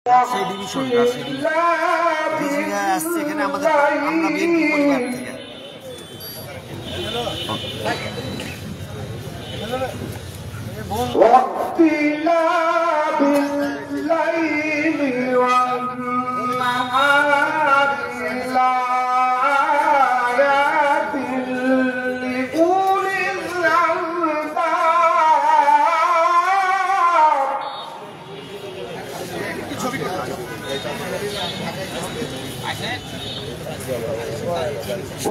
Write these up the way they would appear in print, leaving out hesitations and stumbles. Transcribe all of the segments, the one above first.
সেই ডিভিশন আসছে এখানে আমরা বিএনপি পরিবার থেকে।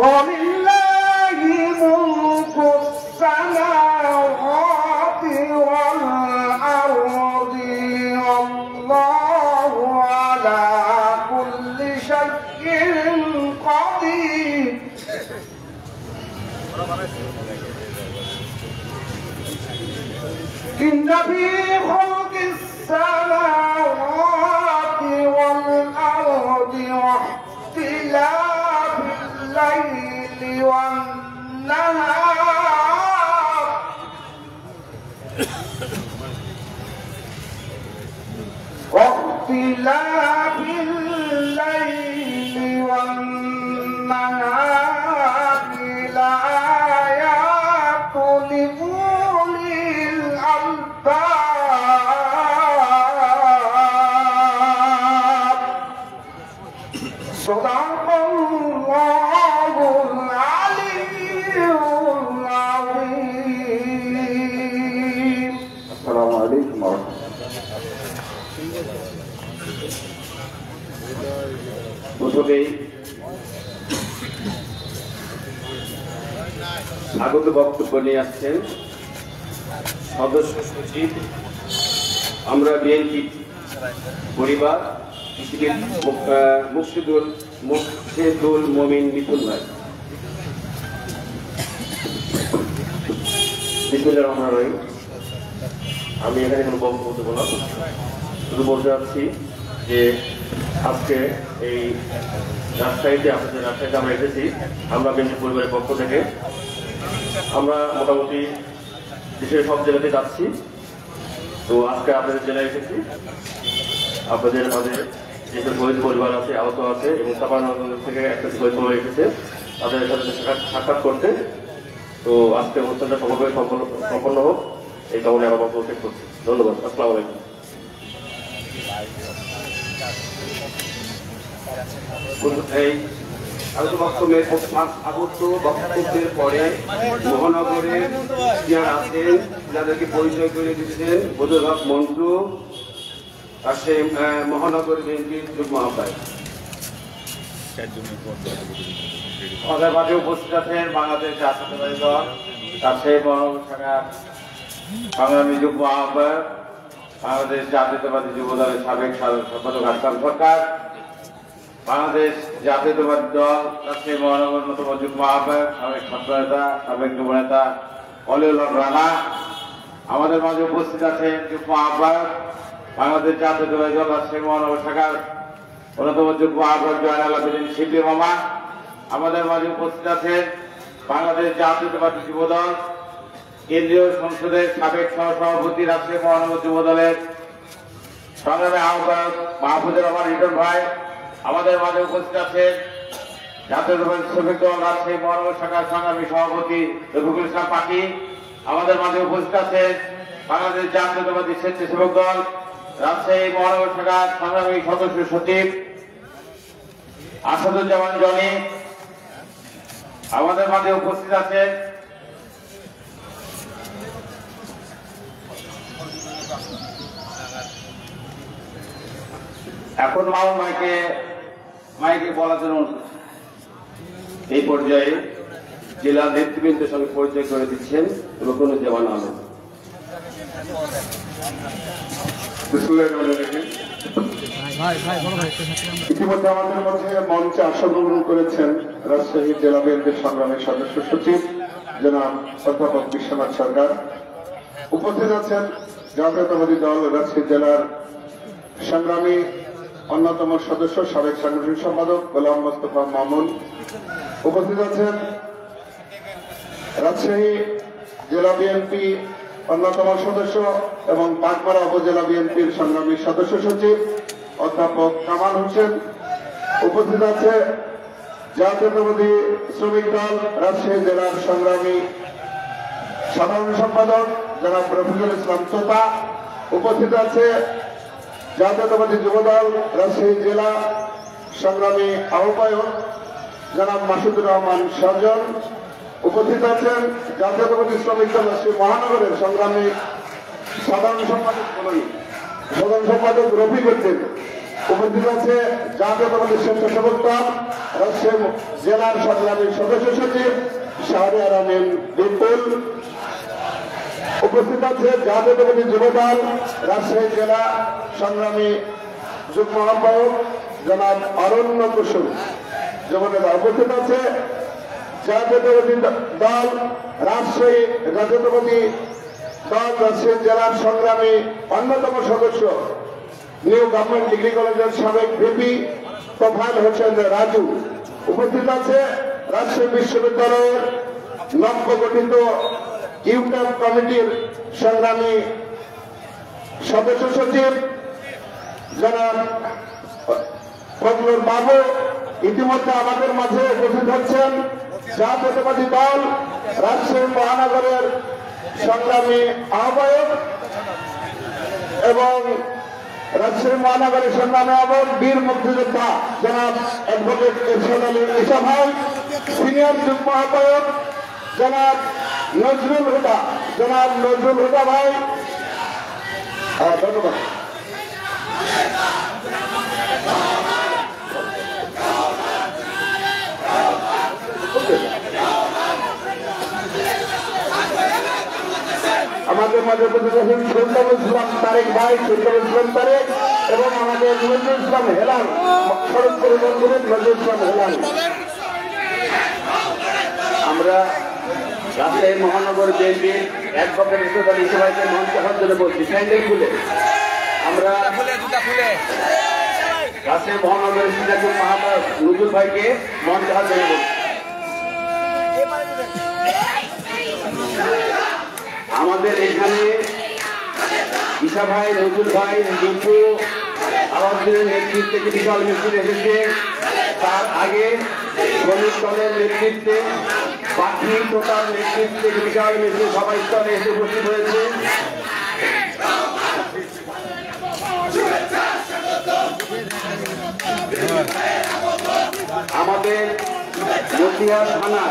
ولله ملك السماوات والأرض والله على كل شيء قدير. إن في خلق السماوات والأرض واختلاف الليل والنهار واختلاف الليل والنهار لآيات لأولي الألباب. صدق الله العلي العظيم. السلام عليكم ورحمة الله. প্রথমেই স্বাগত বক্তব্য নিয়ে আসছেন সদস্য সচিব আমরা বিএনপি পরিবার মুর্শিদুল মমিন মিথুন ভাই। বিসমিল্লাহির রহমানির রহিম। আমি এখানে কোনো বক্তব্য বললাম, শুধু বলতে চাচ্ছি যে আজকে এই রাজশাহীতে আমরা এসেছি, আমরা বিএনপি পরিবারের পক্ষ থেকে আমরা মোটামুটি দেশের সব জেলাতে যাচ্ছি। তো আজকে আপনাদের জেলায় এসেছি, আপনাদের মাঝে যেসব শহীদ পরিবার আছে, আহত আছে এবং চাঁপাইনবাবগঞ্জ থেকে একটা শহীদ পরিবার এসেছে, তাদের সাথে সাক্ষাৎ করতে। তো আজকে অনুষ্ঠানটা সফলভাবে সম্পন্ন হোক এই কারণে আমার বক্তব্য শেষ করছি। ধন্যবাদ। আসসালামু আলাইকুম। এই বক্তব্যের পরে মহানগরের যারা আছেন যাদেরকে পরিচয় করে দিচ্ছেন বদুল হক মন্টু আর সে মহানগর বিএনপির যুগ্ম আহ্বায়ক। আমাদের মাঝে উপস্থিত আছেন বাংলাদেশ জাতীয়তাবাদী দল রাজশাহী মহানগর শাখার সংগ্রামী যুগ্ম আহ্বায়ক, বাংলাদেশ জাতীয়তাবাদী যুব দলের সাবেক সম্পাদক হাসান সরকার, বাংলাদেশ জাতীয়তাবাদী দল রাজশাহী মহানগর অন্যতম যুগ্ম আহ্বায়ক, সাবেক ছাত্র নেতা, সাবেক যুব নেতা অলিউল হক রানা। আমাদের মাঝে উপস্থিত আছেন যুগ্ম আহ্বায়ক, বাংলাদেশ জাতীয়তাবাদী দল রাজশাহী মহানগর শাখার অন্যতম যুগ্ম আহ্বায়ক জয়নাল আবেদিন শিল্পী মামা। আমাদের মাঝে উপস্থিত আছেন বাংলাদেশ জাতীয়তাবাদী যুব দল কেন্দ্রীয় সংসদের সাবেক সহসভাপতি, রাজশাহী মহানগর যুব দলের সংগ্রামী আহ্বায়ক মাহফুজুর রহমান রিটন ভাই। আমাদের মাঝে উপস্থিত আছেন জাতীয়তাবাদী শ্রমিক দল রাজশাহী মহানগর শাখার সংগ্রামী সভাপতি রফিকুল ইসলাম পাখি। আমাদের মাঝে উপস্থিত আছেন বাংলাদেশ জাতীয়তাবাদী স্বেচ্ছাসেবক দল রাজশাহী মহানগর শাখার সংগ্রামী সদস্য সচিব আসাদুজ্জামান জনি। আমাদের মাঝে উপস্থিত আছেন এখন মামুন মাইকে বলার জন্য এই পর্যায়ে জেলা নেতৃবৃন্দের সঙ্গে পরিচয় করে দিচ্ছেন রুকনুজ্জামান আলম। ইতিমধ্যে আমাদের মধ্যে মঞ্চে অংশগ্রহণ করেছেন রাজশাহী জেলা বিএনপির সংগ্রামী সদস্য সচিব জনাব অধ্যাপক বিশ্বনাথ সরকার। উপস্থিত আছেন জাতীয়তাবাদী দল রাজশাহী জেলার সংগ্রামী অন্যতম সদস্য সাবেক সাংগঠনিক সম্পাদক গোলাম মোস্তফা মামুন। উপস্থিত আছেন রাজশাহী জেলা বিএনপি অন্যতম সদস্য এবং পাটপাড়া উপজেলা বিএনপির সংগ্রামী সদস্য সচিব অধ্যাপক কামাল হোসেন। উপস্থিত আছে জাতীয়তাবাদী শ্রমিক দল রাজশাহী জেলার সংগ্রামী সাধারণ সম্পাদক জনাব রফিকুল ইসলাম তোতা। উপস্থিত আছে জাতীয়তাবাদী যুবদল রাজশাহী জেলা সংগ্রামী আহ্বায়ক জনাব মাসুদুর রহমান সজন। উপস্থিত আছেন জাতীয়তাবাদী শ্রমিক দল রাজশাহী মহানগরের সংগ্রামী সাধারণ সম্পাদক রফিক উদ্দিন। উপস্থিত আছে জাতীয়তাবাদী স্বেচ্ছাসেবক দল রাজশাহী জেলার সংগ্রামী সদস্য সচিব শাহরিয়ার আমিন বিপুল। উপস্থিত আছে জাতীয়তাবাদী যুবদল রাজশাহী জেলা সংগ্রামী যুগ্ম আহ্বায়ক জনাব অরণ্য কুসুম যুবনেতা। উপস্থিত আছে জাতীয়তাবাদী দল রাজশাহী জেলার সংগ্রামী অন্যতম সদস্য নিউ গভর্নমেন্ট ডিগ্রি কলেজের সাবেক ভিপি তোফায়েল হোসেন রাজু। উপস্থিত আছে রাজশাহী বিশ্ববিদ্যালয়ের নব্য গঠিত ইউটার কমিটির সংগ্রামী সদস্য সচিব জনাব ফজলুর বাবু। ইতিমধ্যে আমাদের মাঝে উপস্থিত হচ্ছেন জাতীয়তাবাদী দল রাজশাহী মহানগরের সংগ্রামী আহ্বায়ক এবং রাজশাহী মহানগরের সংগ্রামী আহ্বায়ক বীর মুক্তিযোদ্ধা জনাব অ্যাডভোকেট এরশাদ আলী ঈসা ভাই, সিনিয়র যুগ্ম আহ্বায়ক জনাব নজরুল হুদা ভাই। ধন্যবাদ। আমাদের মাঝে সুলতান ইসলাম তারেক ভাই, এবং আমাদের নজরুল ইসলাম হেলাল, সড়ক পরিবহন নজরুল ইসলাম হেলাল। আমরা রাজশাহী মহানগর বিএনপির অ্যাডভোকেট এরশাদ আলী ঈসা ভাইকে মঞ্চে আসার জন্য বলছি। স্যান্ডেল খুলে আমরা রাজশাহী মহানগরের সিরাজুল মাহমুদ নজরুল ভাইকে মঞ্চে আসার জন্য বলছি। আমাদের এখানে ঈসা ভাই, নজরুল ভাই, দীপু আমাদের নেতৃত্বে বিশাল মিছিল এসেছে। তার আগে শ্রমিক দলের নেতৃত্বে, বাকি টোটাল নেতৃত্বে বিশাল মিছিল সবাই স্তরে এসে উপস্থিত হয়েছে। আমাদের মতিহার থানা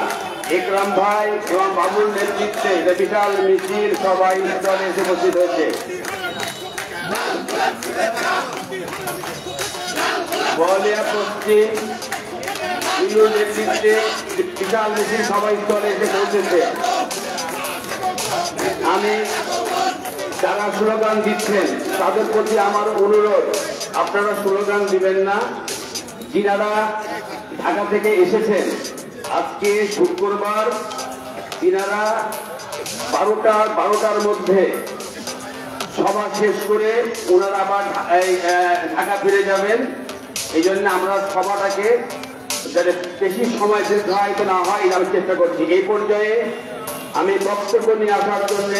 একরাম ভাই এবং বাবুর নেতৃত্বে বিশাল মিছিল সবাই স্তরে এসে উপস্থিত হয়েছে। বলিয়া পশ্চিম ইউর নেতৃত্বে বিশাল মিছিল সবাই স্তরে এসে পৌঁছেছে। আমি যারা স্লোগান দিচ্ছেন তাদের প্রতি আমার অনুরোধ, আপনারা স্লোগান দিবেন না। যিনারা ঢাকা থেকে এসেছেন আজকে শুক্রবার, তিনারা 12টার মধ্যে সভা শেষ করে ওনারা আবার ঢাকা ফিরে যাবেন। এই জন্য আমরা সভাটাকে যাতে বেশি সময় দীর্ঘায়িত না হয় আমি চেষ্টা করছি। এই পর্যায়ে আমি বক্তব্য নিয়ে আসার জন্য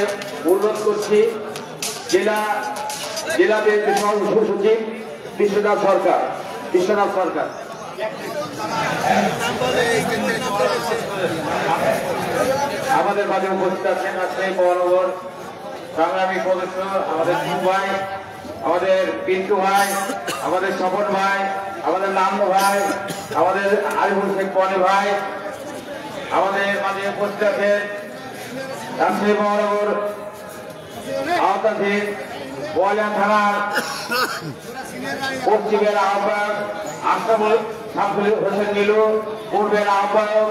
অনুরোধ করছি জেলা বিএনপি সচিব বিশ্বনাথ সরকার। আমাদের মাঝে উপস্থিত আছেন রাজশাহী মহানগর সংগ্রামী সদস্য আমাদের দীপু ভাই, আমাদের পিন্টু ভাই, আমাদের স্বপন ভাই, আমাদের নামু ভাই, আমাদের আরিফুল শেখ বনে ভাই। আমাদের মাঝে উপস্থিত আছেন রাজশাহী মহানগর আওতাধীন বোয়ালিয়া থানার পশ্চিমের আহ্বায়ক আশরাফুল হোসেন মিলু, পূর্বের আহ্বায়ক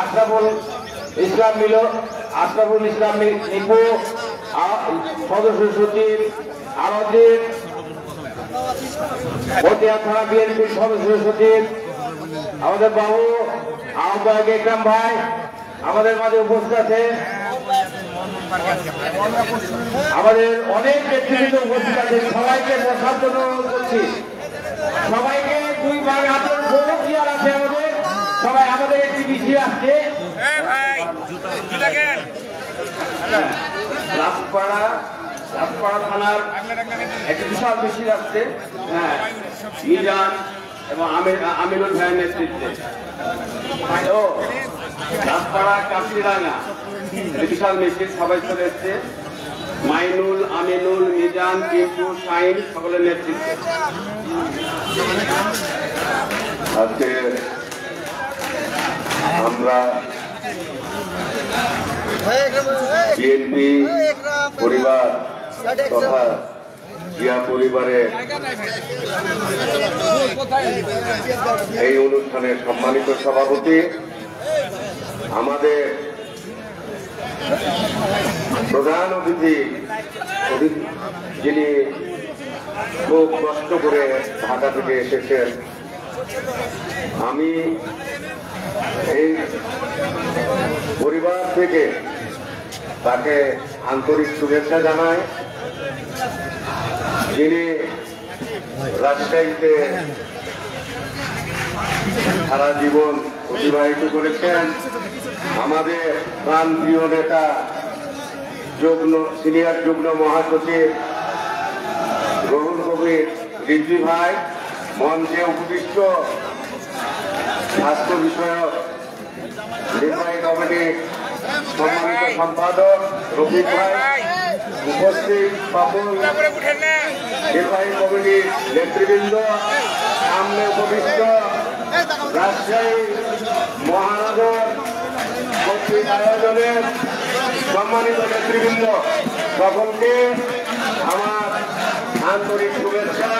আশরাফুল ইসলাম নিপু, সদস্য সচিব আলমগীর, মতিয়া থানা বিএনপির সদস্য সচিব আমাদের বাবু, আহ্বায়ক একরাম ভাই। আমাদের মাঝে উপস্থিত আছে আমাদের অনেক নেতৃত্ব উপস্থিত আছে। সবাইকে বসার জন্য অনুরোধ করছি। সবাইকে 2 ভাগ হাতের বড় চেয়ার আছে আমাদের। সবাই আমাদের একটি মিছিল আসছে রাজপাড়া রাজপাড়া থানার একটি বিশাল মিছিল আসছে, হ্যাঁ, মিজান এবং আমিনুল ভাইয়ের নেতৃত্বে। ও রাজপাড়া কাশিরাঙ্গা বিশাল মিছিল, সবাই চলে এসছে। মাইনুল, আমিনুল, মিজান, পিন্টু, শাহিন সকলের নেতৃত্বে। আজকে আমরা বিএনপি পরিবার তথা জিয়া পরিবারের এই অনুষ্ঠানের সম্মানিত সভাপতি, আমাদের প্রধান অতিথি যিনি খুব কষ্ট করে ঢাকা থেকে এসেছেন, আমি এই পরিবার থেকে তাকে আন্তরিক শুভেচ্ছা জানাই। যিনি রাজশাহীতে সারা জীবন অতিবাহিত করেছেন, আমাদের প্রাণপ্রিয় নেতা সিনিয়র যুগ্ম মহাসচিব রুহুল কবির রিজভী ভাই, মঞ্চে উপবিষ্ট স্বাস্থ্য বিষয়ক নির্বাহী কমিটির সম্মানিত সম্পাদক রফিক ভাই, উপস্থিত সকল নির্বাহী কমিটির নেতৃবৃন্দ, সামনে উপবিষ্ট রাজশাহী মহানগর কর্তৃক আয়োজনের সম্মানিত নেতৃবৃন্দ, সকলকে আমার আন্তরিক শুভেচ্ছা।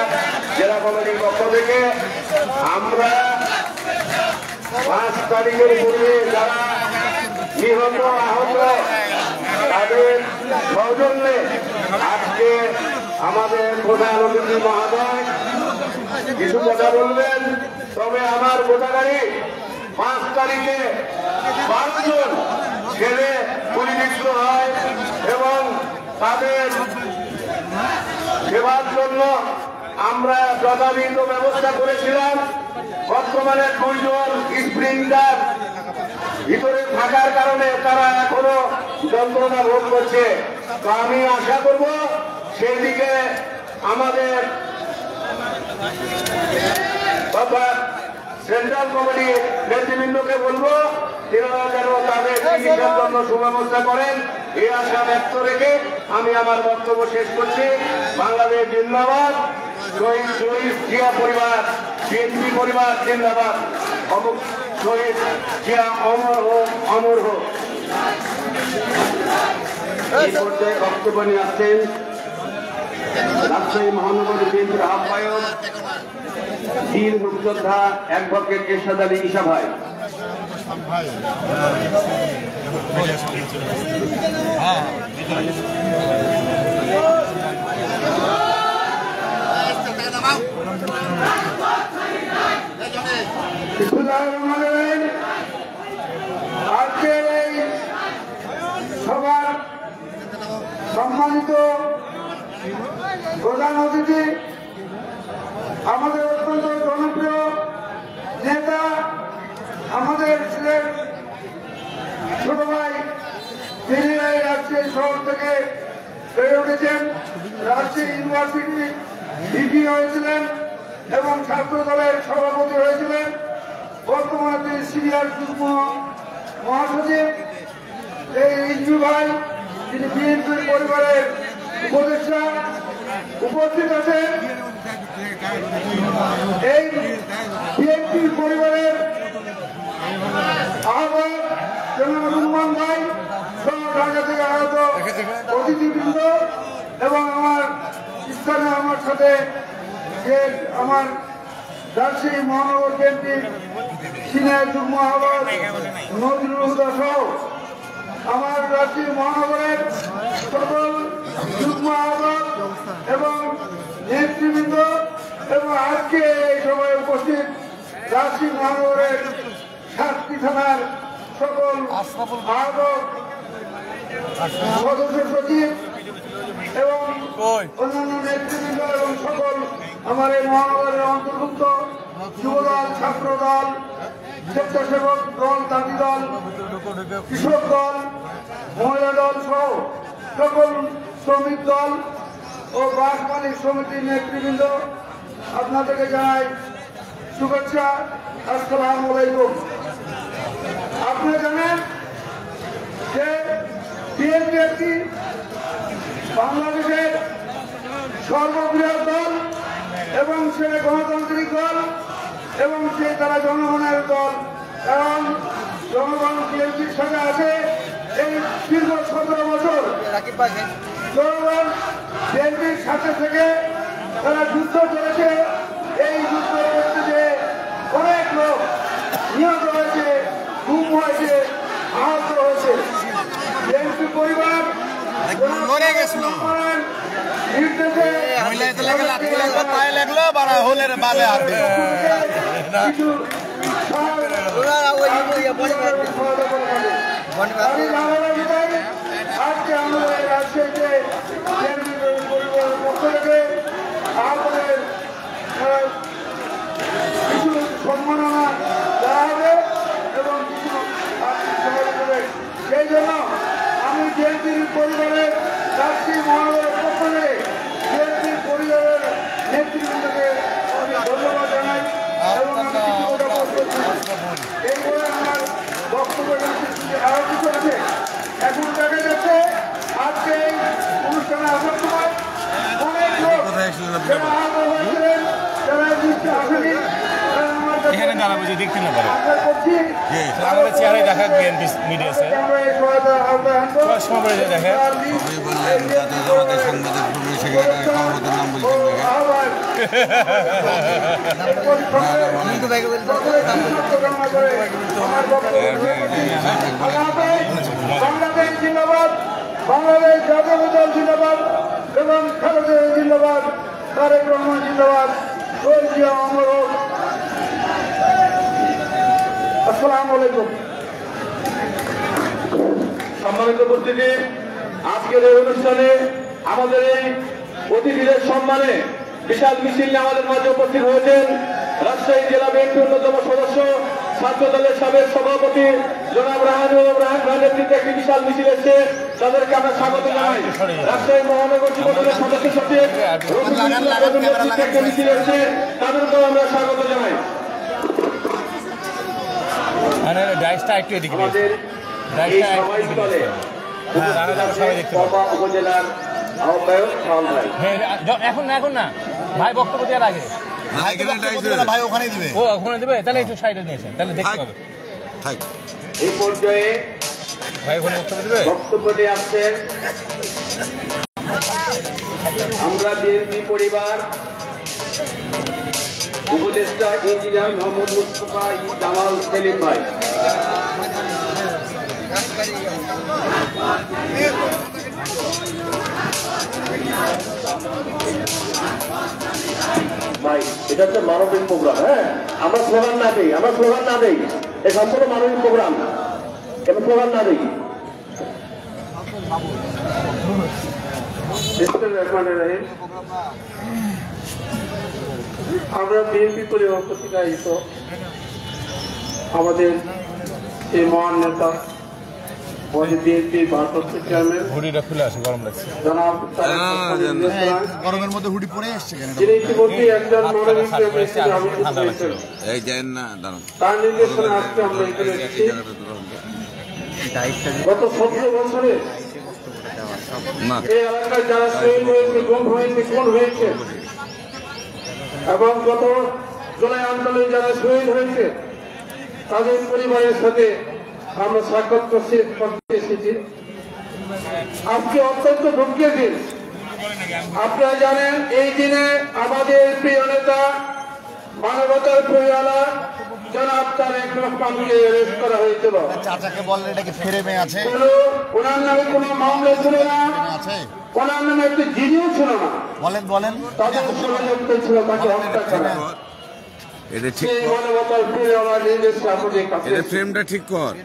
জেলা কমিটির পক্ষ থেকে আমরা 5 তারিখের পূর্বে যারা নিহত আহত তাদের সৌজন্যে আজকে আমাদের প্রধান অতিথি মহোদয় কিছু কথা বলবেন। তবে আমার গোটাগাড়ি 5 তারিখে 12 জন ছেলে গুলিবিদ্ধ হয় এবং তাদের সেবার জন্য আমরা যথাবিহিত ব্যবস্থা করেছিলাম। বর্তমানে 2 জন স্প্রিন্টার ভিতরে থাকার কারণে তারা এখনো যন্ত্রণা ভোগ করছে। তো আমি আশা করব সেদিকে আমাদের সেন্ট্রাল কমিটির নেতৃবৃন্দকে বলবো তিনারা যেন তাদের চিকিৎসার জন্য সুব্যবস্থা করেন, এই আশা ব্যক্ত রেখে আমি আমার বক্তব্য শেষ করছি। বাংলাদেশ জিন্দাবাদ, শহীদ জিয়া পরিবার, বিএনপি পরিবার জিন্দাবাদ, শহীদ জিয়া অমর হোক, অমর হোক। এই পর্যায়ে বক্তব্য নিয়ে আসছেন রাজশাহী মহানগর বিএনপির আহ্বায়ক বীর মুক্তিযোদ্ধা অ্যাডভোকেট এরশাদ আলী ঈশা ভাই। আজকের এই সভার সম্মানিত প্রধান অতিথি, আমাদের অত্যন্ত জনপ্রিয় নেতা, আমাদের ছিলেন ছোট ভাই, তিনি এই রাজশাহী শহর থেকে বেড়ে উঠেছেন, রাজশাহী ইউনিভার্সিটি ভিপি হয়েছিলেন এবং ছাত্র দলের সভাপতি হয়েছিলেন। বর্তমানে তিনি সিনিয়র যুগ্ম মহাসচিব। এই রিজভী ভাই, তিনি বিএনপির পরিবারের উপদেষ্টা, উপস্থিত আছেন। এই বিএনপি পরিবারের আহ্বায়ক জনাব রুম্মান ভাই সহ ঢাকা থেকে আগত অতিথিবৃন্দ এবং আমার স্থানে আমার সাথে যে আমার রাজশাহী মহানগর বিএনপির সিনিয়র যুগ্ম আহ্বায়ক নজরুল হুদা সহ আমার রাজশাহী মহানগরের সকল যুগ্ম আহ্বায়ক এবং নেতৃবৃন্দ এবং আজকে এই সময় উপস্থিত রাজশাহী মহানগরের 7টি থানার সকল আহ্বায়ক, সদস্য সচিব এবং অন্যান্য নেতৃবৃন্দ এবং সকল আমার এই মহানগরের অন্তর্ভুক্ত যুবদল, ছাত্র দল, স্বেচ্ছাসেবক দল, জাতি দল, কৃষক দল, মহিলা দল সহ সকল শ্রমিক দল ও বাস মালিক সমিতির নেতৃবৃন্দ, আপনাদেরকে জানাই শুভেচ্ছা। আসসালামু আলাইকুম। আপনারা জানেন যে বিএনপি একটি বাংলাদেশের সর্ববৃহৎ দল এবং সে গণতান্ত্রিক দল এবং সে তারা জনগণের দল, কারণ জনগণ বিএনপির সাথে আছে এই দীর্ঘ 17 বছর। জনগণ বিএনপির সাথে থেকে তারা যুদ্ধ করেছে। এই যুদ্ধ করতে যে অনেক লোক নিহত হয়েছে, গুম হয়েছে, আহত হয়েছে। বিএনপি পরিবার নির্দেশে আজকে আমাদের রাজশাহীতে পরিবারের পক্ষ থেকে আমাদের কিছু সম্মাননা দেওয়া হবে এবং কিছু আর্থিক সহায়তা দেবে। সেই জন্য আমি বিএনপির পরিবারের রাজশাহী মহানগরের পক্ষ থেকে বিএনপির পরিবারের নেতৃবৃন্দকে আমি ধন্যবাদ জানাই এবং আমি কিছু কথা বলছি। এই বলে আমার বক্তব্য আরো কিছু আছে। এখন দেখা যাচ্ছে আজকে এই অনুষ্ঠানে আসার সময় অনেক লোক যারা আহত হয়েছিলেন, যারা নিশ্চয় আসেনি, এখানে দাঁড়াবো যে দেখতে না পারে আশা করছি আমাদের চেহারাই দেখা বিএনপি মিডিয়াছে আমরা এই সহায়তা আওতায় আনবো। সময় দেখে বাংলাদেশ জিন্দাবাদ, বাংলাদেশ জাতীয় দল জিন্দাবাদ এবং খালেদা জিন্দাবাদ, তারেক রহমান জিন্দাবাদ, শহীদ জিয়া অমর হোক। আসসালামু আলাইকুম। সম্মানিত উপস্থিতি, আজকের এই অনুষ্ঠানে আমাদের এই অতিথিদের সম্মানে বিশাল মিছিল নিয়ে আমাদের মাঝে উপস্থিত হয়েছেন রাজশাহী জেলা বিএনপির অন্যতম সদস্য, ছাত্র দলের সাবেক সভাপতি জনাব রাহানুল রাহান ভাইয়ের নেতৃত্বে একটি বিশাল মিছিল এসেছে। তাদেরকে আমরা স্বাগত জানাই। রাজশাহী মহানগর যুব দলের সদস্য সচিব নেতৃত্বে একটি মিছিল এসেছে, তাদেরকেও আমরা স্বাগত জানাই। মানে ডাইসটা একটু এদিকে আমাদের এই সভাস্থলে উপজেলার আহ্বায়ক শাওন ভাই। এখন না ভাই বক্তব্য দেওয়ার আগে ভাই ওখানেই দিবে। ও ওখানে দেবে, তাহলে একটু সাইডে নিয়েছেন, তাহলে দেখতে পাবে। এই পর্যায়ে ভাই ওখানে বক্তব্য দেবে। বক্তব্য দিয়ে আসছেন আমরা বিএনপি পরিবার উপদেষ্টা ইঞ্জিনিয়ার মোহাম্মদ মুস্তফা জামাল সেলিম ভাই। ভাই এটা হচ্ছে মানবিক প্রোগ্রাম। হ্যাঁ, আমরা স্লোগান না দিই, এই সম্পূর্ণ মানবিক প্রোগ্রাম, কেন স্লোগান না দিই। আমরা বিএনপি পরিবার কর্তৃক আয়োজিত আমাদের এই মহান নেতা বিএনপির ভারপ্রাপ্ত চেয়ারম্যান ঘুড়িটা খুলে আসে, গরম লাগছে। জনাব গরমের মধ্যে হুডি পরে এসছে কেন? যিনি ইতিমধ্যে একজন মনোনীত হিসেবে আবির্ভূত হয়েছেন, তার নির্দেশনা আজকে আমরা এখানে এসেছি। গত 17 বছরে এই এলাকায় যারা শহীদ হয়েছে, গুম হয়েছে, খুন হয়েছে এবং গত জুলাই আন্দোলনে যারা শহীদ হয়েছে তাদের পরিবারের সাথে আমরা সাক্ষাৎ করতে এসেছি। আজকে অত্যন্ত দুঃখের দিন। আপনারা জানেন এই দিনে আমাদের প্রিয় নেতা মানবতার প্রিয়ালা জনাব তারেক রহমানকে অ্যারেস্ট করা হয়েছিল। চাচাকে বললেন এটা কি ফেরে মেয়ে আছে? ওনার নামে কোনো মামলা ছিল না, ওনার নামে একটা জিডিও ছিল না। বলেন তাদের ষড়যন্ত্র ছিল তাকে হত্যা করা। সেই মানবতার প্রিয়ালা নির্দেশে আমাদের কাছে ফ্রেমটা ঠিক কর।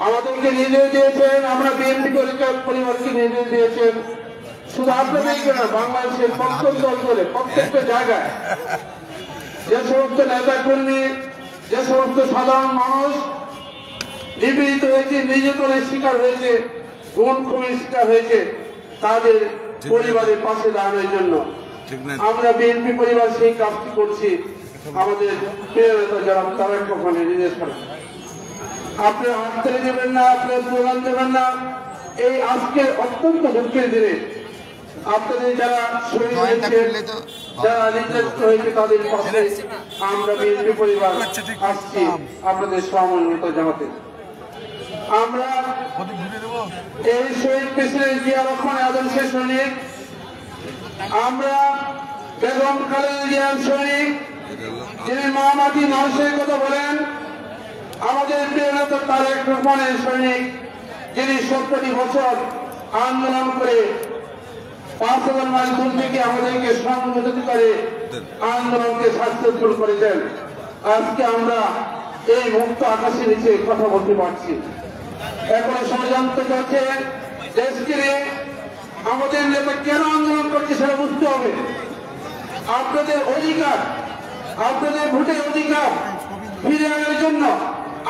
আমাদেরকে নির্দেশ দিয়েছেন, আমরা বিএনপি পরিবারকে নির্দেশ দিয়েছেন। শুধু আপনাদেরকে না, বাংলাদেশের প্রত্যেক দল করে প্রত্যেকটা জায়গায় যে সমস্ত নেতা কর্মী, যে সমস্ত সাধারণ মানুষ নিপীড়িত হয়েছে, নির্যাতনের শিকার হয়েছে, খুনের শিকার হয়েছে, তাদের পরিবারের পাশে দাঁড়ানোর জন্য। আমরা বিএনপি পরিবার সেই কাজটি করছি। আমাদের প্রিয় নেতা যারা তারেক রহমানের নির্দেশনা, আপনি হাত তুলে দেবেন না, আপনি স্লোগান দেবেন না। এই আজকে অত্যন্ত দুঃখের দিনে আপনাদের যারা শহীদ হয়েছে, যারা নির্যাতিত হয়েছে, তাদের পাশে আমরা বিএনপি পরিবার আসছি আপনাদের সমন্বয়তা জানাতে। আমরা এই শহীদ প্রেসিডেন্ট জিয়া রহমানের আদর্শের সৈনিক, আমরা বেগম খালেদা জিয়ার সৈনিক, যিনি মহামাটি মানুষের কথা বলেন, আমাদের প্রিয় নেতা তারেক রহমানের সৈনিক, যিনি 70টি বছর আন্দোলন করে 5,000 মাইল দূর থেকে আমাদেরকে সংগঠিত করে আন্দোলনকে সাকসেসফুল করেছেন। আজকে আমরা এই মুক্ত আকাশের নিচে কথা বলতে পারছি। এখন ষড়যন্ত্র করছে দেশকে নিয়ে। আমাদের নেতা কেন আন্দোলন করছে সেটা বুঝতে হবে। আপনাদের অধিকার, আপনাদের ভোটের অধিকার ফিরে আনার জন্য,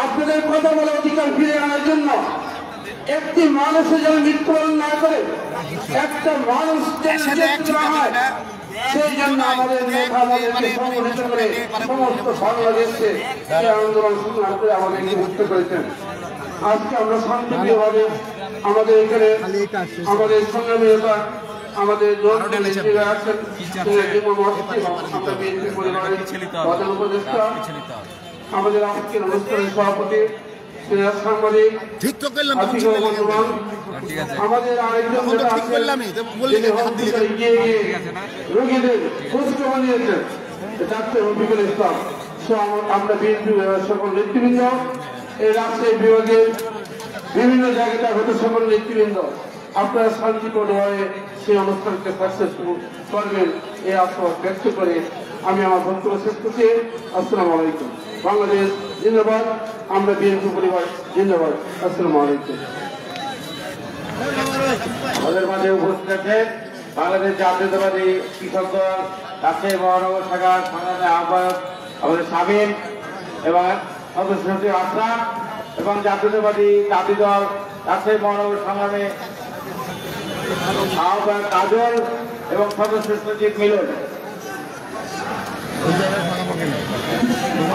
আপনাদের কথা বলার অধিকার ফিরে আনার জন্য, একটি মানুষের যেন মৃত্যুবরণ না করে, একটা মানুষ না হয়, সেই জন্য আমাদের নেতা আমাদেরকে সংগঠিত করে সমস্ত বাংলাদেশে এই আন্দোলন সূচনা করে আমাদেরকে মুক্ত করেছেন। আজকে আমরা শান্তিপ্রিয়ভাবে আমাদের এখানে আমাদের সংগ্রামী নেতা, আমাদের আছেন প্রধান উপদেষ্টা, আমাদের আজকের অনুষ্ঠানের সভাপতি সাংবাদিক, আমাদের আরেকজন রোগীদের খোঁজখবর নিয়েছেন ডাক্তার রফিকুল ইসলাম। আমরা বিএনপি সকল নেতৃবৃন্দ, এই রাজশাহী বিভাগের বিভিন্ন জায়গাতে হতে সকল নেতৃবৃন্দ, আপনারা শান্তিপূর্ণভাবে সেই অনুষ্ঠানকে সাকসেসফুল করবেন এই আশাবাদ ব্যক্ত করে আমি আমার বক্তব্য শেষ করছি। আসসালামু আলাইকুম। বাংলাদেশ জিন্দাবাদ, আমরা বিএনপি পরিবার জিন্দাবাদ। আসসালামু আলাইকুম। আমাদের মাঝে উপস্থিত আছেন বাংলাদেশ জাতীয়তাবাদী কৃষক দল রাজশাহী মহানগর শাখার সংগ্রামী আহ্বায়ক আমাদের শামীম এবং সদস্য সচিব আশরাফ এবং জাতীয়তাবাদী জাতি দল রাজশাহী মহানগর সংগ্রামে আহ্বায়ক কাজল এবং সদস্য সচিব মিলন।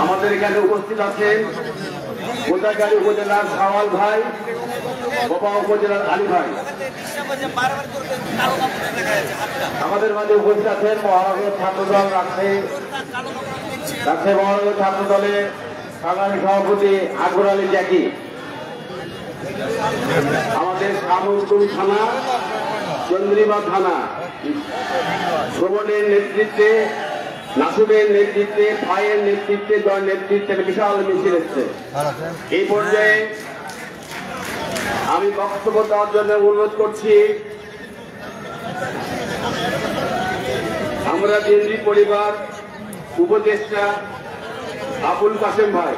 আমাদের এখানে উপস্থিত আছেন গোদাগাড়ি উপজেলার সাওয়াল ভাই, বোপা উপজেলার আলী ভাই। আমাদের মাঝে উপস্থিত আছেন মহানগর ছাত্রদল রাজশাহী মহানগর ছাত্র দলের সংগ্রামী সভাপতি আকবর আলী জ্যাকি। আমাদের শামুলপুর থানা, চন্দ্রিমা থানা শ্রবণের নেতৃত্বে, নাসুবের নেতৃত্বে, ফাইয়ের নেতৃত্বে, দল নেতৃত্বে বিশাল মিছিল এসছে। এই পর্যায়ে আমি বক্তব্য দেওয়ার জন্য অনুরোধ করছি আমরা বিএনপি পরিবার উপদেষ্টা আবুল কাসেম ভাই।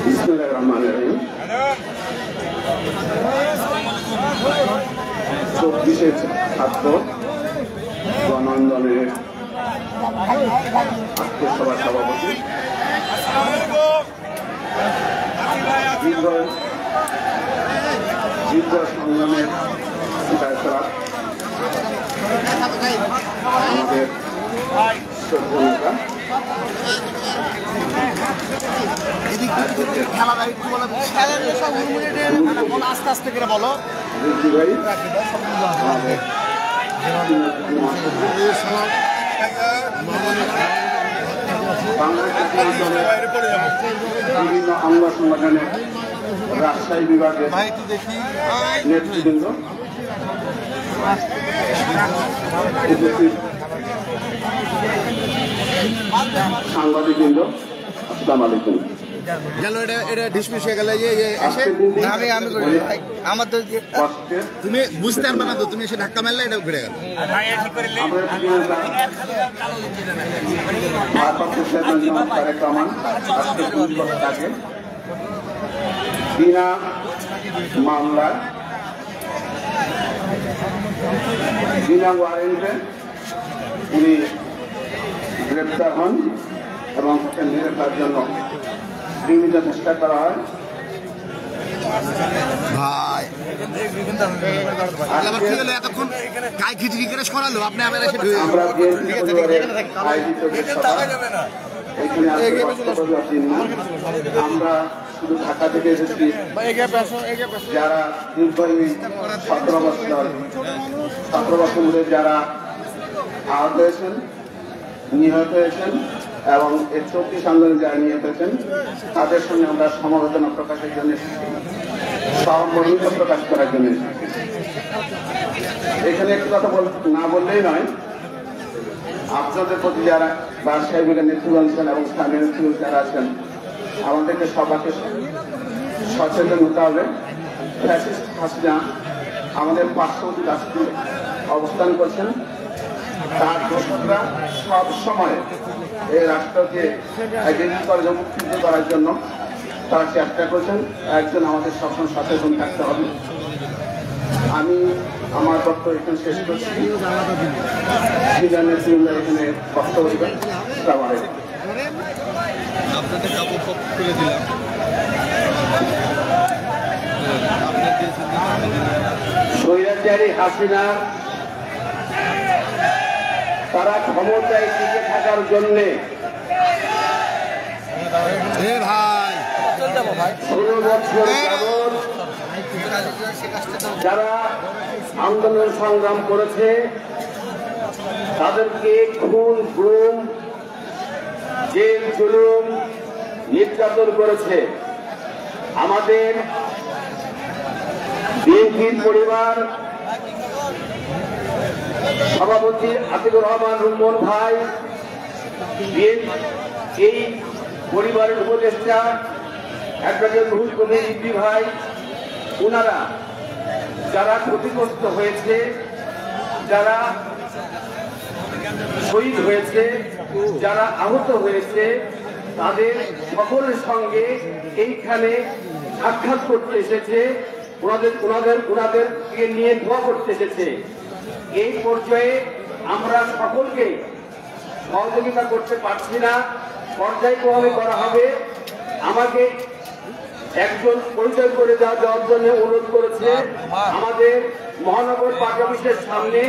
বিসমিল্লাহির রহমানির রহিম। 24 ছাত্র গণ আন্দোলনের আজকের সভার সভাপতি, দীর্ঘ সংগ্রামের ফয়সালা আমাদের শ্রদ্ধা আস্তে আস্তে করে বলো। বিভিন্ন অঙ্গ সংগঠনের রাজশাহী বিভাগের নেতৃবৃন্দ, সাংবাদিকবৃন্দ, আসসালামু আলাইকুম। গেল এটা ডিসমিস হয়ে গেল। তুমি বুঝতে পারবে না তো, তুমি এসে ধাক্কা মারলে এটা ঘুরে গেল। বিনা মামলায় বিনা ওয়ারেন্টে উনি গ্রেপ্তার হন। এবং তাকে মেরে ফেলার জন্য বিভিন্ন চেষ্টা করা হয়। ভাই আবার কি হলো এতক্ষণ গায়ে খিচড়ি করে সরালো আপনি আবার এসে আমরা বিএনপি পরিবারের আয়োজিত যে সভা, এখানে আজকে বক্তব্য দিন না, আমরা শুধু ঢাকা থেকে এসেছি যারা দীর্ঘদিন 17 বছর ধরে যারা আহত হয়েছেন, নিহত হয়েছেন এবং এই 24 আন্দোলনে যারা নিহত হয়েছেন তাদের সঙ্গে আমরা সমবেদনা প্রকাশের জন্য এসেছি, সহমর্মিতা প্রকাশ করার জন্য এসেছি। এখানে একটু কথা না বললেই নয়, আপনাদের প্রতি যারা রাজশাহী বিভাগের নেতৃত্ব আছেন এবং স্থানীয় নেতৃত্ব যারা আছেন, আমাদেরকে সবাইকে সচেতন হতে হবে। ফ্যাসিস্ট হাসিনা আমাদের পার্শ্ববর্তী রাষ্ট্রে অবস্থান করছেন, তার দোষরা সব সময় এই রাষ্ট্রকে আইডেন্টি করে মুক্তি করার জন্য তারা চেষ্টা করছেন। একজন আমাদের সবসময় সচেতন থাকতে হবে। আমি আমার বক্তব্য এখানে শেষ করছি। এখানে বক্তব্য দেবেন। আসসালামু আলাইকুম। আপনাদের কাপড় খুলে দিলাম। স্বৈরাচারী হাসিনা তারা ক্ষমতায় টিকে থাকার জন্যে 16 বছর যাবৎ যারা আন্দোলন সংগ্রাম করেছে তাদেরকে খুন, গুম, জেল জুলুম, নির্যাতন করেছে। আমাদের বিএনপির পরিবার সভাপতি আতিকুর রহমান রুম্মন ভাই, এই পরিবারের উপদেষ্টা অ্যাডভোকেট রুহুল কবির রিজভী ভাই, ওনারা যারা ক্ষতিগ্রস্ত হয়েছে, যারা শহীদ হয়েছে, যারা আহত হয়েছে, তাদের সকলের সঙ্গে এইখানে সাক্ষাৎ করতে এসেছে, ওনাদেরকে নিয়ে দোয়া করতে এসেছে। এই পর্যায়ে আমরা সকলকে সহযোগিতা করতে পারছি না, পর্যায়ক্রমে করা হবে। আমাকে একজন পরিচয় করে দেওয়ার জন্য অনুরোধ করেছে। আমাদের মহানগর পার্টি অফিসের সামনে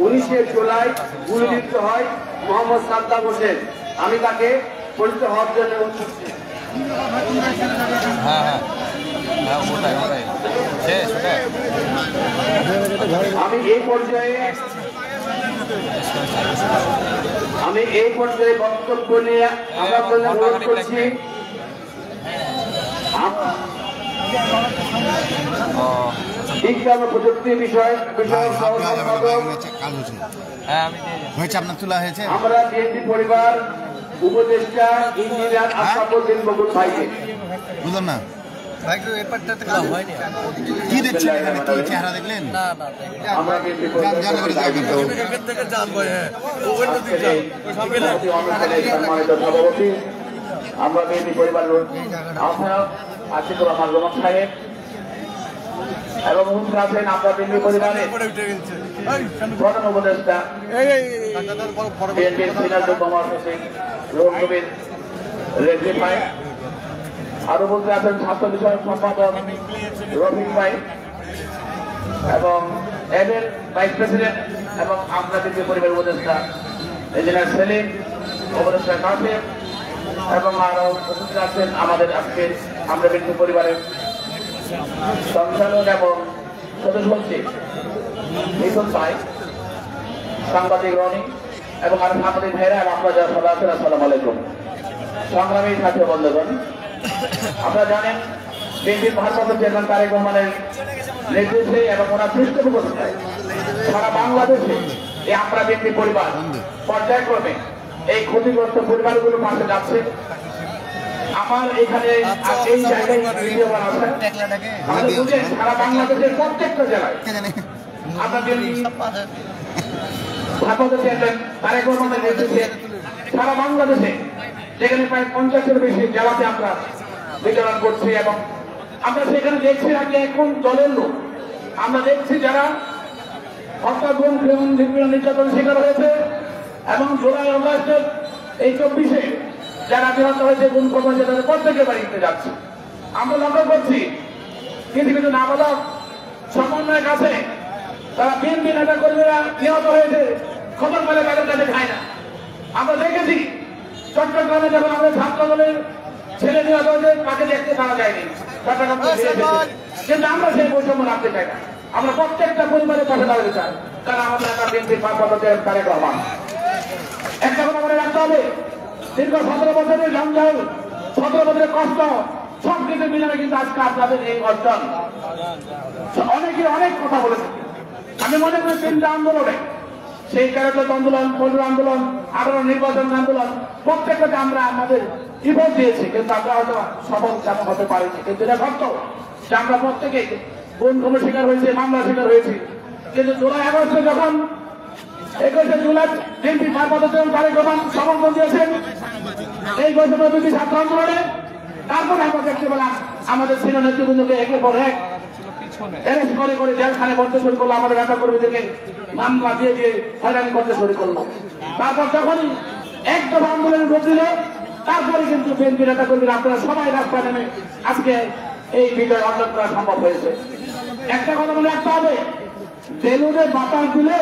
19শে জুলাই গুলিবিদ্ধ হয় মোহাম্মদ সাদ্দাম হোসেন। আমি তাকে পরিচয় হওয়ার জন্য অনুরোধ করছি। আমি এই পর্যায়ে বক্তব্য নিয়ে আমার জন্য অনুরোধ করছি বিজ্ঞান ও প্রযুক্তি বিষয়ক আপনার তোলা হয়েছে। আমরা বিএনপি পরিবার উপদেষ্টা ইঞ্জিনিয়ার আশরাফুদ্দিন বকুল ভাইকে বুঝলাম না কি দেখছেন এখানে, কি চেহারা দেখলেন? আমরা বিএনপি সম্মানিত সভাপতি, আমরা বিএনপি পরিবারের আহ্বায়ক আতিকুর রহমান রহমান সাহেব এবং উপস্থিত আছেন আমরা বিএনপি পরিবারের প্রধান উপদেষ্টা বিএনপির সিনিয়র যুগ্ম মহাসচিব রুহুল কবির রিজভী ভাই, আরো বলতে আছেন ছাত্র বিষয়ক সম্পাদক রফিক ভাই এবং এদের ভাইস প্রেসিডেন্ট এবং আমরা বিএনপি পরিবারের উপদেষ্টা ইঞ্জিনিয়ার সেলিম, উপদেষ্টা কাসিম এবং আরো উপস্থিত আছেন আমাদের আজকে আমরা বিএনপি পরিবারের সঞ্চালক এবং সদস্য সচিব মিথুন ভাই, সাংবাদিক রনি এবং আরো সাংবাদিক ভাইরা এবং আপনারা যারা সবাই আছেন, আসসালামু আলাইকুম। সংগ্রামী সাথী বন্ধুগণ, আপনারা জানেন বিএনপির ভারপ্রাপ্ত চেয়ারম্যান তারেক রহমানের নেতৃত্বে এবং ওনার পৃষ্ঠপোষকতায় সারা বাংলাদেশে এই আমরা বিএনপি পরিবার পর্যায়ক্রমে এই ক্ষতিগ্রস্ত পরিবারগুলোর পাশে যাচ্ছে। আমার এখানে এই জায়গায় ভিডিওবার আছে, আমাদের বুঝেন সারা বাংলাদেশের প্রত্যেকটা জেলায় আমরা ভারপ্রাপ্ত চেয়ারম্যান তারেক রহমানের নেতৃত্বে সারা বাংলাদেশে যেখানে প্রায় 50-এর বেশি জেলাতে আমরা বিতরণ করছি এবং আমরা সেখানে দেখছি না যে এখন দলের লোক, আমরা দেখছি যারা হত্যা, গুম, নির্যাতন শিকার হয়েছে এবং জুলাই, অগাস্টের এই 24-এ যারা নিহত হয়েছে গুম করেছে তাদের প্রত্যেকের বাড়িতে যাচ্ছে। আমরা লক্ষ্য করছি কিছু কিছু নাবালক সমন্বয়ের কাছে তারা বিএনপি নেতা কর্মীরা নিহত হয়েছে খবর পেলে তাদের কাছে খায় না। আমরা দেখেছি চট্টগ্রামে যখন আমাদের ছাত্র দলের ছেলে নিহত হয়েছে তাকে দেখতে পাওয়া যায়নি, চট্টগ্রাম কিন্তু আমরা সেই বৈষম্য রাখতে চাই না। আমরা প্রত্যেকটা পরিবারের পাশে দাঁড়াতে চাই, কারণ আমাদের একটা বিএনপির ভারপ্রাপ্ত তারেক রহমান। একটা কথা মনে রাখতে হবে, দীর্ঘ 17 বছরের জঞ্জাল, 17 বছরের কষ্ট সব কিছু মিলামে কিন্তু আজকে আপনাদের এই অর্জন। অনেকে অনেক কথা বলেছে, আমি মনে করি 3টা আন্দোলনে, সেই ক্যারেক্টার আন্দোলন, পল্লী আন্দোলন, আরো নির্বাচন আন্দোলন, প্রত্যেকটাতে আমরা আমাদের জীবন দিয়েছি, কিন্তু আমরা হয়তো সফল তেমন হতে পারিনি। কিন্তু এটা সত্য যে আমরা প্রত্যেকে কোন কোন শিকার হয়েছে, মামলা শিকার হয়েছি। কিন্তু জুলাই আগস্টে যখন 21শে জুলাই বিএনপি ভারপ্রাপ্ত তারেক রহমান সমর্থন দিয়েছেন এই বৈষম্যবিরোধী ছাত্র আন্দোলনে, তারপরে আমরা দেখতে পেলাম আমাদের ছিল নেতৃবৃন্দকে একের পর এক অ্যারেস্ট করে করে জেলখানে করতে শুরু করলো, আমাদের নেতা কর্মীদেরকে মামলা দিয়ে দিয়ে হয়রানি করতে শুরু করলো। তারপর যখনই এক দফা আন্দোলনের রূপ দিল, তারপরে কিন্তু বিএনপি নেতা কর্মীরা আপনারা সবাই রাস্তায় নেমে আজকে এই বিজয় অর্জন করা সম্ভব হয়েছে। একটা কথা মনে রাখতে হবে, বেলুনে বাতাস দিলে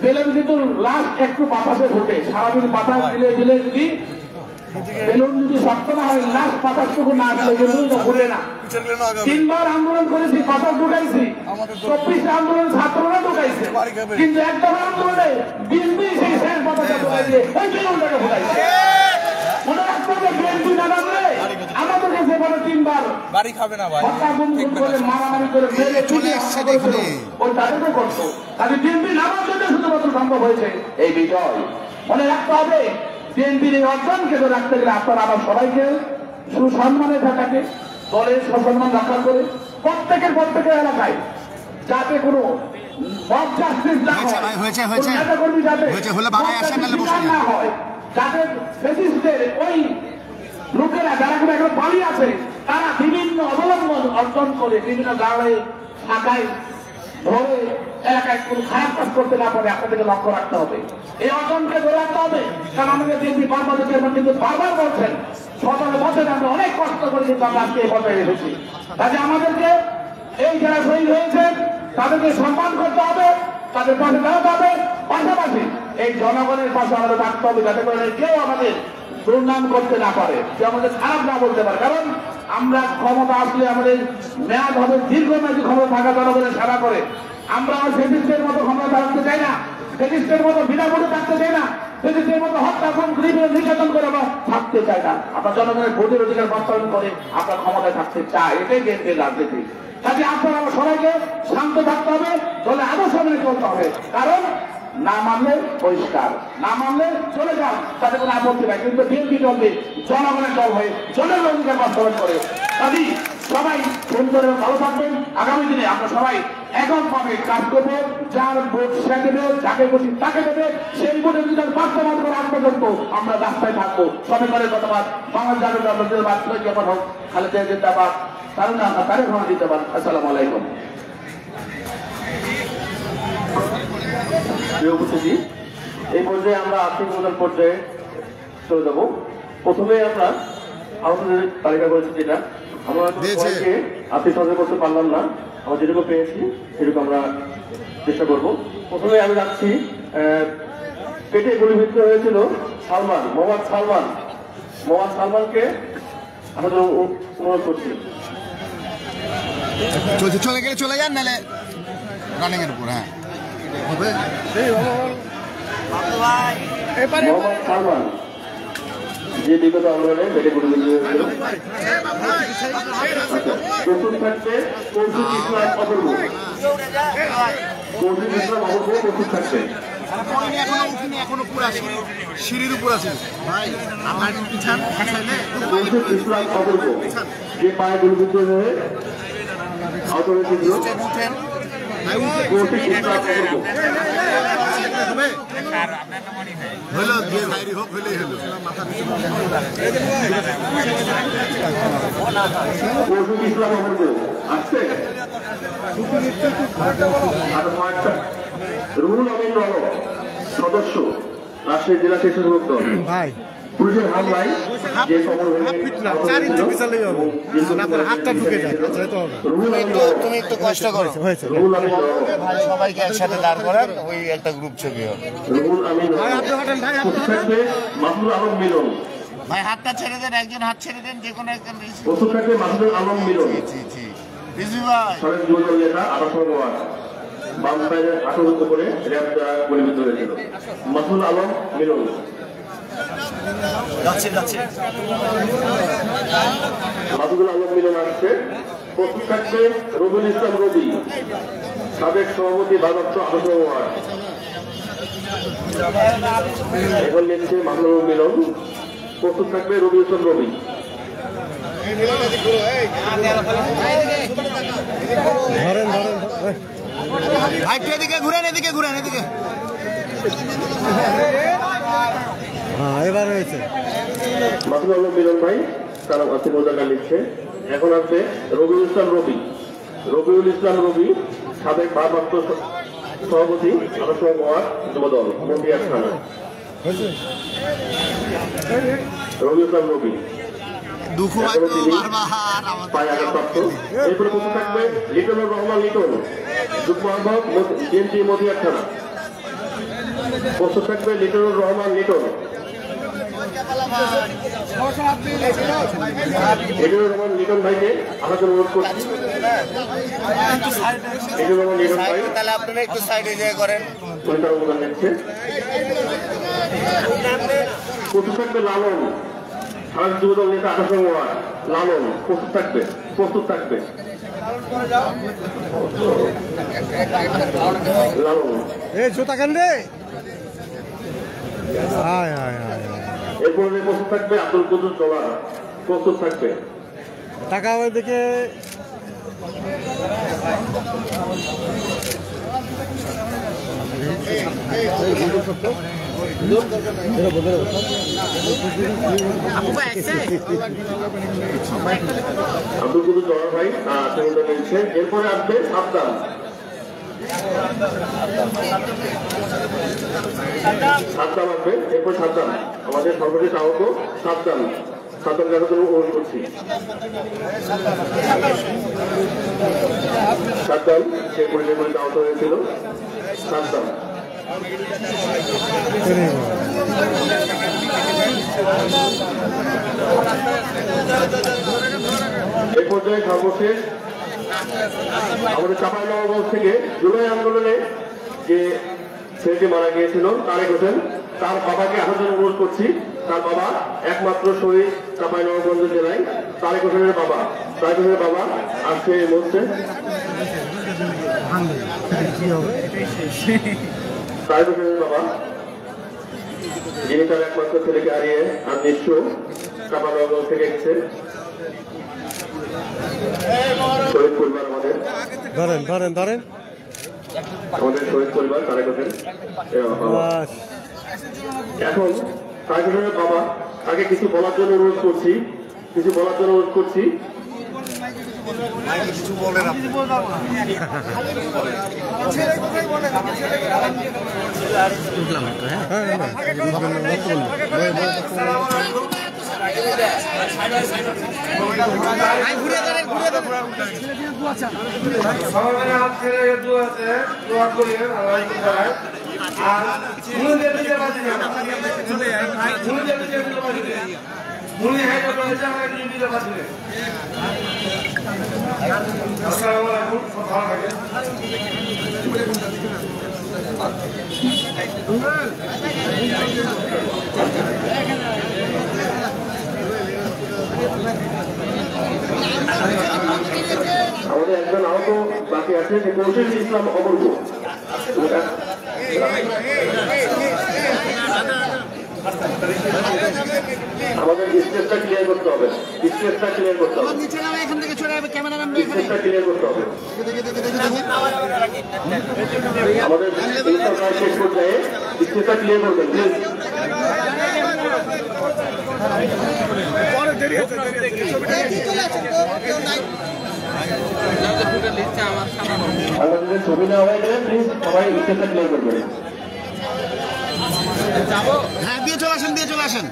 বেলুন কিন্তু লাস্ট একটু বাতাসে ঢুকে, সারাদিন বাতাস দিলে দিলে যদি বেলুন যদি শক্ত না হয়, লাস্ট বাতাসটুকু না দিলে কিন্তু ঘুরে না। 3বার আন্দোলন করেছি, বাতাস ঢুকাইছি, 24টা আন্দোলন ছাত্ররা ঢুকাইছে, কিন্তু একদম আন্দোলনে বিএনপি সেই শেষ বাতাসটা ঢুকাই দিয়ে ওই বেলুনটাকে ঘুরাইছে। মনে রাখতে হবে, বিএনপি না নামলে আমাদেরকে যেভাবে 3বার বাড়ি খাবে না ভাই, হত্যা গুম করে মারামারি করে মেরে চলে আসছে ওই তাদেরকে করতো। তাদের বিএনপি নামার জন্য শুধুমাত্র সম্ভব হয়েছে এই বিজয়। মনে রাখতে হবে, বিএনপির এই অর্জনকে ধরে রাখতে গেলে আপনারা আমার সবাইকে সুসম্মানে থাকাকে দলের সুসম্মান রক্ষা করে প্রত্যেকের এলাকায় যাতে কোনো নেতাকর্মী যাতে না হয়, যাতে ফ্যাসিস্টদের ওই লোকেরা যারা কোনো এখন পালিয়ে আছে তারা বিভিন্ন অবলম্বন অর্জন করে বিভিন্ন গাঁয়ে শাখায় ধরে এলাকায় কোনো খারাপ কাজ করতে না পারে, আপনাদেরকে লক্ষ্য রাখতে হবে। এই অর্জনকে ধরে রাখতে হবে, কারণ আমাদের বিএনপি ভারপ্রাপ্ত চেয়ারম্যান কিন্তু বারবার বলছেন 17 বছরে আমরা অনেক কষ্ট করে কিন্তু আমরা আজকে এই পর্যায়ে এসেছি। কাজে আমাদেরকে এই যারা শহীদ হয়েছেন তাদেরকে সম্মান করতে হবে, তাদের পাশে দাঁড়াতে হবে, পাশাপাশি এই জনগণের পাশে আমাদের থাকতে হবে, যাতে করে কেউ আমাদের দুর্নাম করতে না পারে, কেউ আমাদের খারাপ না বলতে পারে। কারণ আমরা ক্ষমতা আসলে আমাদের মেয়াদ হবে দীর্ঘমেয়াদী ক্ষমতা থাকা জনগণের সেবা করে। আমরা ফেসিস্টের মতো ক্ষমতা থাকতে চাই না, ফেসিস্টের মতো বিনামূল্যে থাকতে চাই না, ফেসিস্টের মতো হত্যা খুন নির্যাতন করে আমরা থাকতে চাই না। আমরা জনগণের ভোটের অধিকার বাস্তবায়ন করে আমরা ক্ষমতায় থাকতে চাই, এটাই বিএনপির রাজনীতি। কাজে আপনারা আমার সবাইকে শান্ত থাকতে হবে, দলে আদর্শ মেনে চলতে হবে। কারণ না মানলে পরিষ্কার, না মানলে চলে যান, তাতে কোনো আপত্তি নাই। কিন্তু বিএনপি দলটি জনগণের দল হয়ে জনগণের অধিকার বাস্তবায়ন করে। কাজেই সবাই সুন্দর এবং ভালো থাকবেন। আগামী দিনে আমরা সবাই এককভাবে কাজ করবো, যার ভোট সে দেবে, যাকে খুশি তাকে দেবে, সেই ভোটের অধিকার বাস্তবায়ন করে আজ পর্যন্ত আমরা রাস্তায় থাকবো। সবাইকারের ধন্যবাদ। বাংলাদেশ জাতীয়তাবাদ যেমন হোক, খালেদা জিন্দাবাদ, কারণ আমরা তারেক রহমান জিন্দাবাদ। আসসালামু আলাইকুম। উপস্থিতি, এই পর্যায়ে আমরা আর্থিক অনুদান পর্যায়ে চলে যাব। প্রথমে আমরা আমাদের তালিকা করেছি, যেটা আমরা সবাইকে আর্থিক সহযোগিতা করতে পারলাম না, আমরা যেটুকু পেয়েছি সেটুকু আমরা চেষ্টা করব। প্রথমে আমি যাচ্ছি, পেটে গুলিবিদ্ধ হয়েছিল সালমান, মোহাম্মদ সালমানকে আমাদের অনুরোধ করছি। চলে গেলে চলে যান, নাহলে রানিং এর উপর। হ্যাঁ, মোহাম্মদ সালমান যে বিগত আন্দোলনে পেটে গুলিবিদ্ধ হয়েছিল, প্রস্তুত থাকবে কৌশিক ইসলাম অপূর্ব, প্রস্তুত থাকবে। এখনো পুরো সিঁড়ির উপর আছে ভাই, আমার পিছান কৌশিক ইসলাম অপূর্ব যে পায়ে গুলিবিদ্ধ হয়ে আহত হয়েছিল, কৌশিক ইসলাম অপূর্ব হলো বিয়ে বাইরে হোক হলেই হলো। কৌশিক ইসলাম অপূর্ব আসছে। রুহুল আমিন রহ, সদস্য, রাজশাহী জেলা স্বেচ্ছাসেবক দল। ভাই পুলিশের হামলায় যে কবর ভেঙে তুমি একটু কষ্ট করো, রুহুল আমিন সবাইকে একসাথে দাঁড় করান, ওই একটা গ্রুপ ছবি হবে। রুহুল আমিন প্রস্তুত থাকবে মাহমুদুল আলম মিলন। ভাই হাতটা ছেড়ে দেন, একজন হাত ছেড়ে দেন, যে কোনো একজন। প্রস্তুত থাকবে মাহমুদুল আলম মিলন। রিজভি ভাই সাবেক যুবদল নেতা 28 ওয়ার্ড, বাম পায়ের হাঁটুর উপরে র্যাব দ্বারা গুলিবিদ্ধ হয়েছিল। মাহমুদুল আলম মিলন। মাহমুদুল আলম মিলন আসছে। প্রস্তুত থাকবে রবিউল ইসলাম রবি, সাবেক সভাপতি ভারপ্রাপ্ত 28 ওয়ার্ড। এখন নিচ্ছে মাহমুদুল আলম মিলন। প্রস্তুত থাকবে রবিউল ইসলাম রবি। ভাই এদিকে ঘুরেন, এদিকে ঘুরেন, এদিকে। এবার হয়েছে মাহমুদুল আলম মিলন ভাই তারা আসিফ উদ্দৌলা লিখছে। এখন আসবে রবিউল ইসলাম রবি। রবিউল ইসলাম রবি, সাবেক ভারপ্রাপ্ত সভাপতি 28 ওয়ার্ড যুবদল মন্দিয়ার থানা। রবিউল ইসলাম রবি দুঃখ ভাই তো বারবার পায়ে আঘাতপ্রাপ্ত। এরপরে প্রস্তুত থাকবে লিটনুর রহমান লিটন, যুগ্ম আহ্বায়ক বিএনপি মদিয়ার থানা। প্রস্তুত থাকবে লিটনুর রহমান লিটন। লিটনুর রহমান লিটন ভাইকে আমাদের অনুরোধ করছি। লিটনুর রহমান লিটন ভাই তাহলে আপনারা একটু সাইডে যেয়ে করেন। পরিতার অবদান নিচ্ছে। প্রস্তুত থাকবে লালন, সাবেক যুবদল নেতা 28 ওয়ার্ড লালন। প্রস্তুত থাকবে, প্রস্তুত থাকবে লালন। জুতা কেন রে? এরপরে প্রস্তুত থাকবে আব্দুল কুদ্দুস ডলার। প্রস্তুত থাকবে টাকা ওই দিকে আব্দুল কুদ্দুস ডলার ভাই সেগুলো নিচ্ছে। এরপরে আসবে সাবধান। সাবধান আসবে। এরপর সাবধান আমাদের সর্বশেষ আহত সাবধান। সাবধান দেখার জন্য অনুরোধ করছি। সাবধান সে পরিচয় আহত হয়েছিল। সাবধান। এই পর্যায়ে সর্বশেষ আমাদের চাঁপাইনবাবগঞ্জ থেকে জুলাই আন্দোলনে যে ছেলেটি মারা গিয়েছিল তারেক হোসেন, তার বাবাকে আসার জন্য অনুরোধ করছি। তার বাবা একমাত্র শহীদ চাঁপাইনবাবগঞ্জ জেলায় তারেক হোসেনের বাবা। তারেক হোসেনের বাবা আসছে এই মুহূর্তে। তারেক হোসেনের বাবা, যিনি তার একমাত্র ছেলেকে হারিয়ে আর নিঃস্ব, চাঁপাইনবাবগঞ্জ থেকে এসেছে। শহীদ পরিবার আমাদের, ধরেন ধরেন ধরেন আমাদের শহীদ পরিবার তারেক হোসেন। এখন তারেক হোসেনের বাবা তাকে কিছু বলার জন্য অনুরোধ করছি, কিছু বলার জন্য অনুরোধ করছি। কিছু বলেন আপনি। আমাদের একজন আহত বাকি আছে, যে কৌশল ইসলাম অমর্গ। আমাদের স্টেজটা ক্লিয়ার করতে হবে, স্টেজটা ক্লিয়ার করতে হবে, এখান থেকে চলে যাবে ক্যামেরা। স্টেজটা ক্লিয়ার করতে হবে। আমাদের শেষ পর্যায়ে স্টেজটা ক্লিয়ার করবেন প্লিজ। আমাদের ছবি নেওয়া হয়ে গেলে প্লিজ সবাই স্টেজটা ক্লিয়ার করবেন। হ্যাঁ দিয়ে চলে আসেন, দিয়ে চলে আসেন।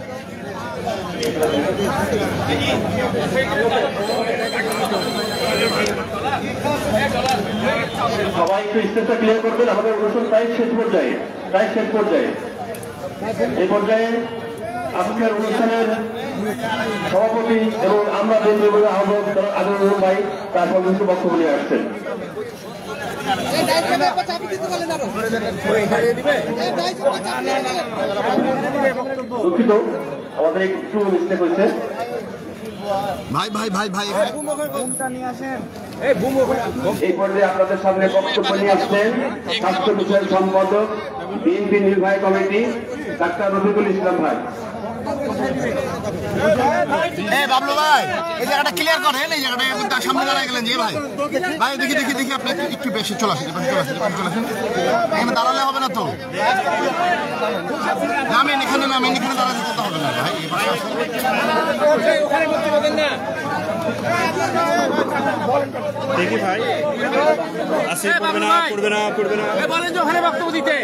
সবাই একটু স্টেজটা ক্লিয়ার করবেন, আমাদের অনুষ্ঠান প্রায় শেষ পর্যায়ে, এই পর্যায়ে আজকের অনুষ্ঠানের সভাপতি এবং আমরা আহ্বায়ক আদর ভাই তার সঙ্গে বক্তব্য নিয়ে আসছেন। দুঃখিত, আমাদের একটু মিস্টেক হয়েছে। ভাই ভাই ভাই ভাই এই পর্যায়ে আপনাদের সামনে বক্তব্য নিয়ে আসছেন স্বাস্থ্য বিষয়ক সম্পাদক বিএনপি নির্বাহী কমিটি ডাক্তার রফিকুল ইসলাম ভাই। বাবলু ভাই এই জায়গাটা ক্লিয়ার করেন, এই জায়গাটা কিন্তু সামনে দাঁড়ায় গেলেন যে ভাই ভাই দেখি দেখি দেখি আপনি একটু বেশি চলে আসেন, এখানে দাঁড়ালে হবে না তো, নামেন এখানে দাঁড়াতে করতে হবে না ভাই। দেখি ভাই আসে, পড়বে না বলেন যে ওখানে বক্তব্য দিতে।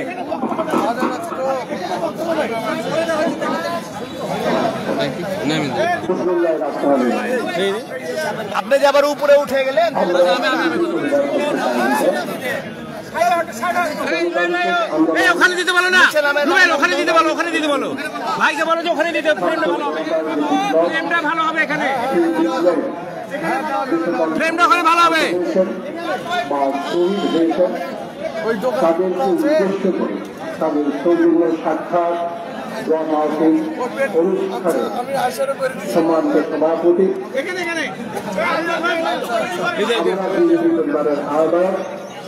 আপনি যে আবার উপরে উঠে গেলেন, ওখানে দিতে বলো না, ওখানে দিতে বলো, ভাইকে বলো যে ওখানে দিতে, ফ্রেমটা ভালো হবে এখানে, ফ্রেমটা ওখানে ভালো হবে। তাদের সৌজন্য সাক্ষাৎ অনুষ্ঠানে সম্মানিত সভাপতি পরিবারের আহ্বায়ক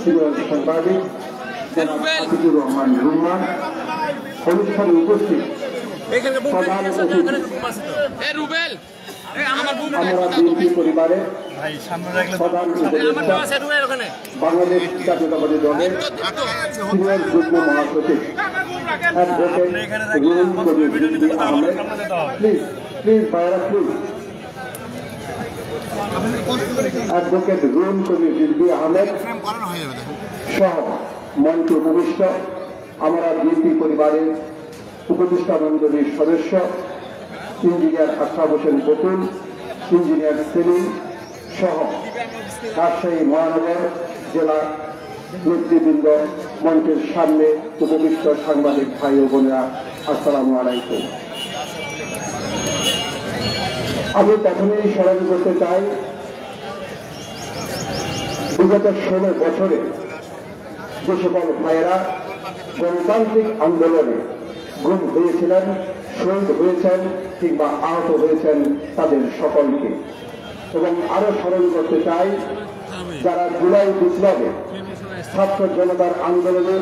সিনিয়র সাংবাদিক হাফিজুর রহমান রুম্মান, অনুষ্ঠানে উপস্থিত প্রধান অতিথি আমরা বিএনপি পরিবারের প্রধান বাংলাদেশ জাতীয়তাবাদী দলের সিনিয়র যুগ্ম মহাসচিব অ্যাডভোকেট রুহুল কবির রিজভী আহমেদ সহ মঞ্চে উপবিষ্ট আমরা বিএনপি পরিবারের উপদেষ্টা মণ্ডলীর সদস্য ইঞ্জিনিয়ার আশরাফ হোসেন বকুল, ইঞ্জিনিয়ার সেলিম সহ রাজশাহী মহানগর জেলা নেতৃবৃন্দ, মঞ্চের সামনে উপবিষ্ট সাংবাদিক ভাই ও বোনেরা, আসসালামু আলাইকুম। আমি প্রথমেই স্মরণ করতে চাই বিগত 16 বছরে যে সকল ভাইয়েরা গণতান্ত্রিক আন্দোলনে গুম হয়েছিলেন, শহীদ হয়েছেন কিংবা আহত হয়েছেন তাদের সকলকে, এবং আরো স্মরণ করতে চাই যারা জুলাই বিপ্লবে ছাত্র জনতার আন্দোলনে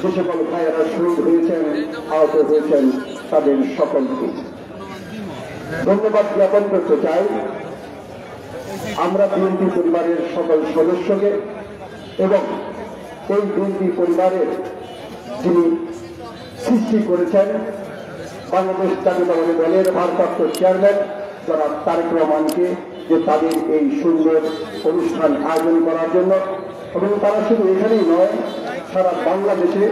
যে সকল ভাইয়েরা শহীদ হয়েছেন, আহত হয়েছেন তাদের সকলকে ধন্যবাদ জ্ঞাপন করতে চাই। আমরা বিএনপি পরিবারের সকল সদস্যকে এবং এই বিএনপি পরিবারের যিনি সৃষ্টি করেছেন বাংলাদেশ জাতীয়তাবাদী দলের ভারপ্রাপ্ত চেয়ারম্যান জনাব তারেক রহমানকে, যে তাদের এই সুন্দর অনুষ্ঠান আয়োজন করার জন্য, এবং তারা শুধু এখানেই নয় সারা বাংলাদেশে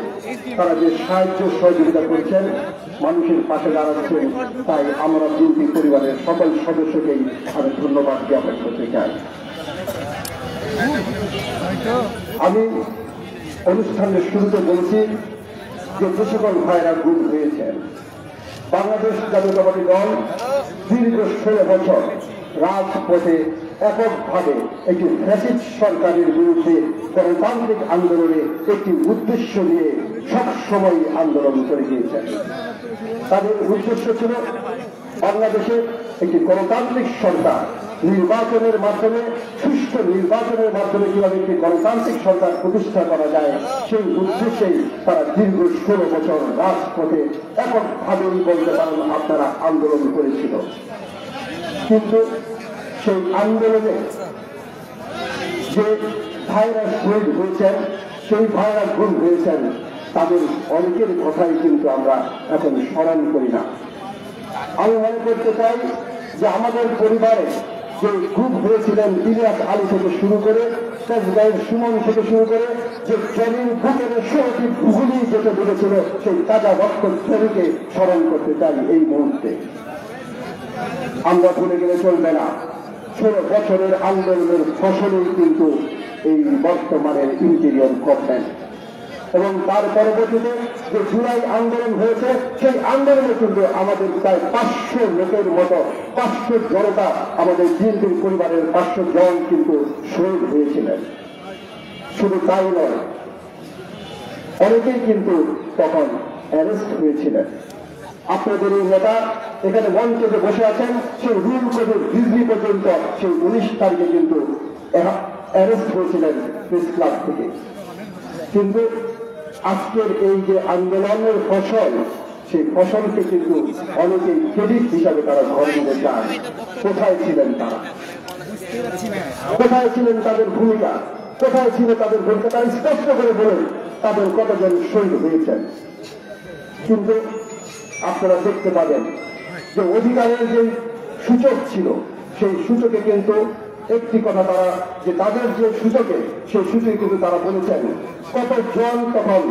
তারা যে সাহায্য সহযোগিতা করছেন, মানুষের পাশে দাঁড়াচ্ছেন, তাই আমরা বিএনপি পরিবারের সকল সদস্যকেই আমি ধন্যবাদ জ্ঞাপন করতে চাই। আমি অনুষ্ঠানের শুরুতে বলছি যে সকল ভাইরা গুম হয়েছেন, বাংলাদেশ জাতীয়তাবাদী দল দীর্ঘ 16 বছর রাজপথে এককভাবে একটি ফ্যাসিস্ট সরকারের বিরুদ্ধে গণতান্ত্রিক আন্দোলনে একটি উদ্দেশ্য নিয়ে সবসময় আন্দোলন করে গিয়েছেন। তাদের উদ্দেশ্য ছিল বাংলাদেশে একটি গণতান্ত্রিক সরকার নির্বাচনের মাধ্যমে, সুষ্ঠু নির্বাচনের মাধ্যমে কিভাবে একটি গণতান্ত্রিক সরকার প্রতিষ্ঠা করা যায়, সেই উদ্দেশ্যেই তারা দীর্ঘ 16 বছর রাজপথে এককভাবেই বলতে পারেন আপনারা আন্দোলন করেছিল। কিন্তু সেই আন্দোলনে যে ভাইরা শহীদ হয়েছেন, সেই ভাইরা গুম হয়েছেন, তাদের অনেকের কথাই কিন্তু আমরা এখন স্মরণ করি না। আমি মনে করতে চাই যে আমাদের পরিবারে যে গুম হয়েছিলেন ইলিয়াস আলী থেকে শুরু করে, তেজগাঁয়ের সুমন থেকে শুরু করে, যে ট্রেনিং বুকের সহজে গুলি যেতে বলেছিল, সেই তাজা রক্ত ট্রেনিকে স্মরণ করতে চাই এই মুহূর্তে। আমরা ভুলে গেলে চলবে না। 16 বছরের আন্দোলনের ফসলেই কিন্তু এই বর্তমানের ইন্টিরিয়র গভর্নমেন্ট। এবং তার পরবর্তীতে যে জুলাই আন্দোলন হয়েছে, সেই আন্দোলনে কিন্তু আমাদের প্রায় 500 লোকের মতো 500 জনতা, আমাদের বিএনপির পরিবারের 500 জন কিন্তু শহীদ হয়েছিলেন। শুধু তাই নয়, অনেকেই কিন্তু তখন অ্যারেস্ট হয়েছিলেন। আপনাদের এই নেতা এখানে মঞ্চে যে বসে আছেন, সেই রুল কোডের ডিগ্রি পর্যন্ত সেই 19 তারিখে কিন্তু অ্যারেস্ট হয়েছিলেন প্রেস ক্লাব থেকে। কিন্তু আজকের এই যে আন্দোলনের ফসল, সেই ফসলকে কিন্তু অনেকেই ক্রেডিট হিসাবে তারা ঘরে নিতে চান। কোথায় ছিলেন তারা? কোথায় ছিলেন তাদের ভূমিকা? কোথায় ছিল তাদের ভূমিকা? তারা স্পষ্ট করে বলেন তাদের কতজন শহীদ হয়েছেন। কিন্তু আপনারা দেখতে পাবেন যে অধিকারের যে সূচক ছিল, সেই সূচকে কিন্তু একটি কথা তারা, যে তাদের যে সূচকে, সেই সূচকে কিন্তু তারা বলেছেন কতজন তখন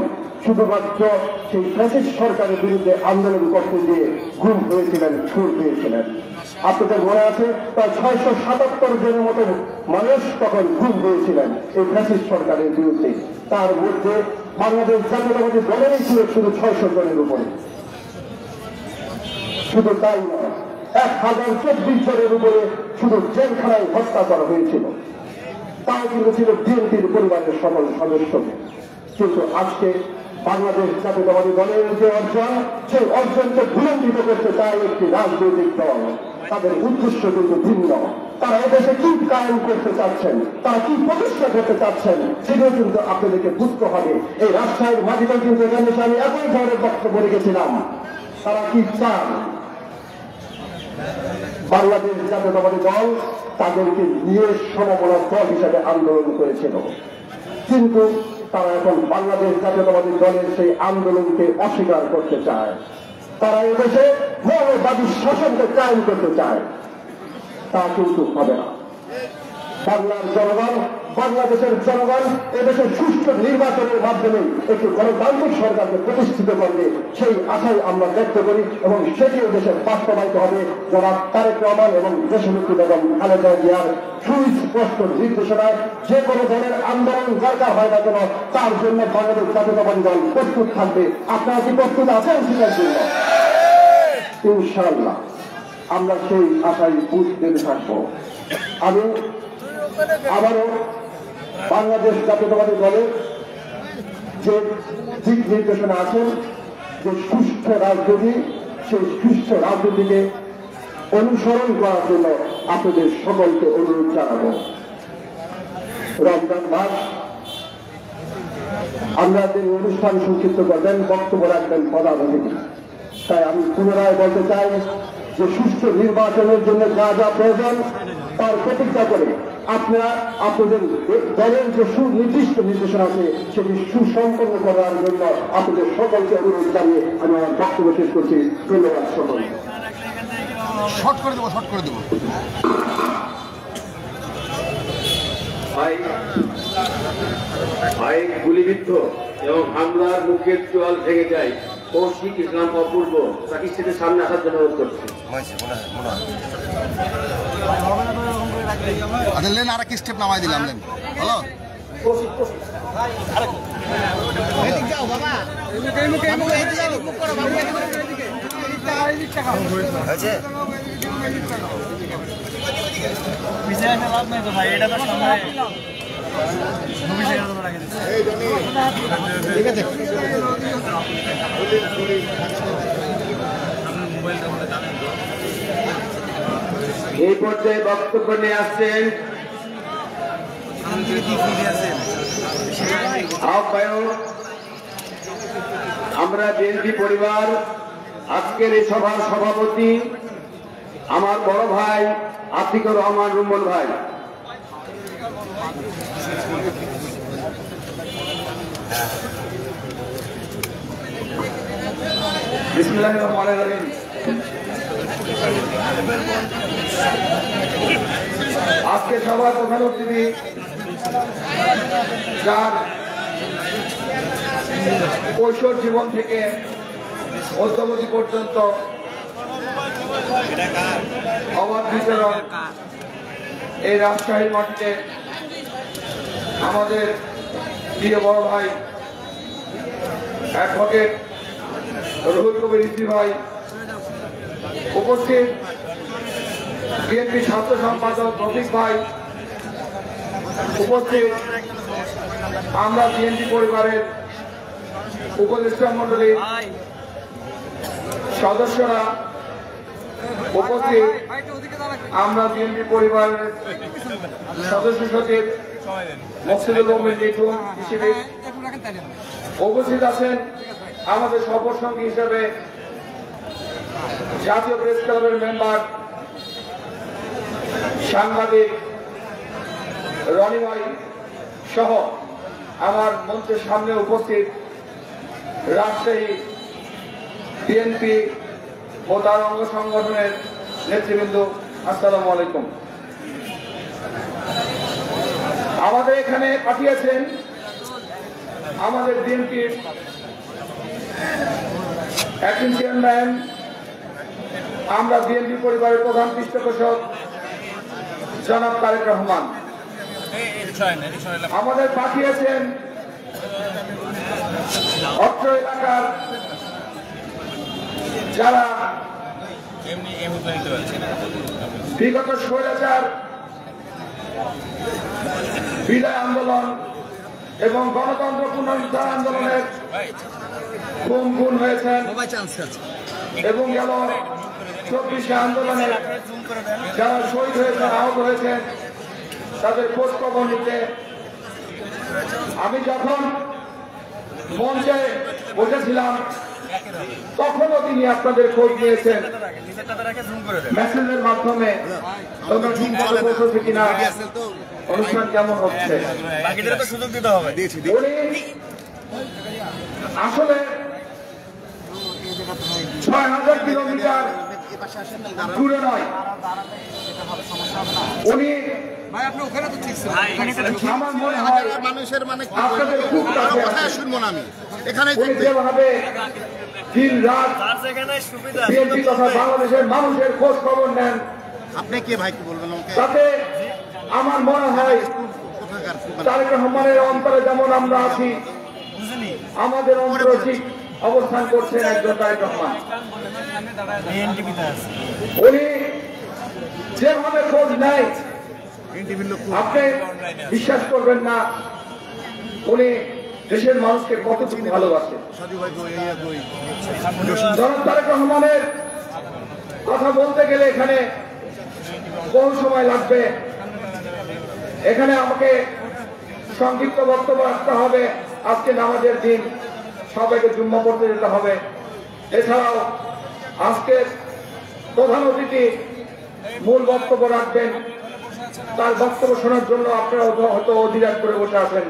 শুধুমাত্র সেই ফ্যাসিস্ট সরকারের বিরুদ্ধে আন্দোলন করতে গিয়ে গুম হয়েছিলেন, খুন হয়েছিলেন। আপনাদের মনে আছে প্রায় 677 জনের মতো মানুষ তখন গুম হয়েছিলেন এই ফ্যাসিস্ট সরকারের বিরুদ্ধে। তার মধ্যে বাংলাদেশ জাতীয়তাবাদী দলেরই ছিল শুধু 600 জনের উপরে। শুধু তাই নয়, 1024 জনের উপরে শুধু জেলখানায় হত্যা করা হয়েছিল। তাও কিন্তু ছিল বিএনপির পরিবারের সকল সদস্যকে। কিন্তু আজকে বাংলাদেশ জাতীয়তাবাদী দলের যে অর্জন, সেই অর্জনকে ভুলণ্ডিত করতে চায় একটি রাজনৈতিক দল। তাদের উদ্দেশ্য কিন্তু ভিন্ন। তারা এদেশে কি কায়েম করতে চাচ্ছেন, তারা কি প্রতিষ্ঠা করতে চাচ্ছেন, সেটাও কিন্তু আপনাদেরকে বুঝতে হবে। এই রাজশাহীর মাটিতে কিন্তু এখানে আমি একই ধরনের বক্তব্য রেখেছিলাম। তারা কি চান? বাংলাদেশ জাতীয়তাবাদী দল তাদেরকে নিয়ে সমমনা দল হিসাবে আন্দোলন করেছিল, কিন্তু তারা এখন বাংলাদেশ জাতীয়তাবাদী দলের সেই আন্দোলনকে অস্বীকার করতে চায়। তারা এদেশে মৌলবাদী শাসনকে কায়েম করতে চায়। তা কিন্তু হবে না। বাংলার জনগণ, বাংলাদেশের জনগণ এদেশের সুষ্ঠু নির্বাচনের মাধ্যমে একটি গণতান্ত্রিক সরকারকে প্রতিষ্ঠিত করবে, সেই আশাই আমরা ব্যক্ত করি এবং সেটিও দেশের বাস্তবায়িত হবে। যারা তারেক রহমান এবং দেশনেত্রী বেগম খালেদা জিয়ার সুস্পষ্ট নির্দেশনায় যে কোনো ধরনের আন্দোলন দরকার হয় না কেন, তার জন্য বাংলাদেশ জাতীয়তাবাদী দল প্রস্তুত থাকবে। আপনারা কি প্রস্তুত আছেন সেটার জন্য? ইনশাআল্লাহ আমরা সেই আশায় বুঝতে থাকবো। আমি আবারও বাংলাদেশ জাতীয়তাবাদী দলের যে দিক নির্দেশনা আছেন, যে সুস্থ রাজনীতি, সেই সুস্থ রাজনীতিকে অনুসরণ করার জন্য আপনাদের সকলকে অনুরোধ জানাবো। রমজান মাস, আপনাদের অনুষ্ঠান সংক্ষিপ্ত করবেন, বক্তব্য রাখবেন প্রধান অতিথি। তাই আমি পুনরায় বলতে চাই যে সুষ্ঠু নির্বাচনের জন্য যা যা প্রয়োজন তার প্রতিজ্ঞা করে আপনারা আপনাদের দলের যে সুনির্দিষ্ট নির্দেশনা আছে সেটি সুসম্পন্ন করার জন্য আপনাদের সকলকে অনুরোধ জানিয়ে আমি আমার বক্তব্য শেষ করছি। ধন্যবাদ সকলকে। শর্ট করে দেবো, শর্ট করে দেবো। ভাই গুলিবিদ্ধ এবং হামলার মুখের চোয়াল ভেঙে যায় কৌশিক ইসলাম অপূর্ব, তাকে সেটা সামনে আসার জন্য অনুরোধ করছি। আচ্ছা লেন, আর এক স্টেপ নামাই দিলাম। লেন হ্যালো, ঠিক আছে। এই পর্যায়ে বক্তব্য নিয়ে আসছেন আহ্বায়ক, আমরা বিএনপি পরিবার, আজকের এই সভার সভাপতি আমার বড় ভাই আতিকুর রহমান রুম্মন ভাই। বিসমিল্লাহির রহমানির রহিম। আজকে সভার প্রধান অতিথি, যার কৈশোর জীবন থেকে অদ্যাবধি পর্যন্ত অবাধ বিচরণ এই রাজশাহী মাটিতে আমাদের প্রিয় বড় ভাই অ্যাডভোকেট রুহুল কবির রিজভী ভাই উপস্থিত, বিএনপি ছাত্র সম্পাদক রফিক ভাই উপস্থিত, আমরা বিএনপি পরিবারের উপদেষ্টা মন্ডলীর সদস্যরা উপস্থিত, আমরা বিএনপি পরিবারের সদস্য সচিব মকসুদুল মোমিন লিটু হিসেবে উপস্থিত আছেন। আমাদের সফর সঙ্গী হিসেবে জাতীয় প্রেস ক্লাবের মেম্বার সাংবাদিক রনি ভাই সহ আমার মঞ্চের সামনে উপস্থিত রাজশাহী বিএনপি ও তার অঙ্গ সংগঠনের নেতৃবৃন্দ, আসসালামু আলাইকুম। আমাদের এখানে পাঠিয়েছেন আমাদের বিএনপির অ্যাক্টিং চেয়ারম্যান, আমরা বিএনপি পরিবারের প্রধান পৃষ্ঠপোষক জনাব তারেক রহমান। আমাদের পাঠিয়েছেন অত্র এলাকার যারা বিগত স্বৈরাচার বিদায় আন্দোলন এবং গণতন্ত্র পুনরুদ্ধার আন্দোলনের গুম হয়েছেন এবং গেল 24 আন্দোলনে যারা শহীদ হয়েছেন, আহত হয়েছেন, তাদের খোঁজ খবর নিতে আমি যখন মঞ্চে বসেছিলাম তখনও তিনি আপনাদের খোঁজ নিয়েছেন মেসেজের মাধ্যমে তোমরা ঠিক মতো বসেছে কিনা, অনুষ্ঠান কেমন হচ্ছে। আসলে ৬,০০০ কিলোমিটার দূরে নয়, উনি আমার মনে হয় মানুষের মানে আপনাদের খুব কাছে শুনবো না আমি এখানে উনি যেভাবে দিন রাত বিএনপি তথা বাংলাদেশের মানুষের খোঁজ খবর নেন, আপনি কে ভাই কি বলবেন তাতে আমার মনে হয় তারেক রহমানের অন্তরে যেমন আমরা আছি, আমাদের অন্তরে ঠিক অবস্থান করছেন একজন তারেক রহমান। উনি যেভাবে খোঁজ নেয় আপনি বিশ্বাস করবেন না উনি দেশের মানুষকে কতটুকু ভালোবাসে। জনাব তারেক রহমানের কথা বলতে গেলে এখানে বহু সময় লাগবে। এখানে আমাকে সংক্ষিপ্ত বক্তব্য রাখতে হবে। আজকে নামাজের দিন, সবাইকে জুম্মা পড়তে যেতে হবে। এছাড়াও আজকের প্রধান অতিথি মূল বক্তব্য রাখবেন, তার বক্তব্য শোনার জন্য আপনারা হয়তো অধীর করে বসে আছেন।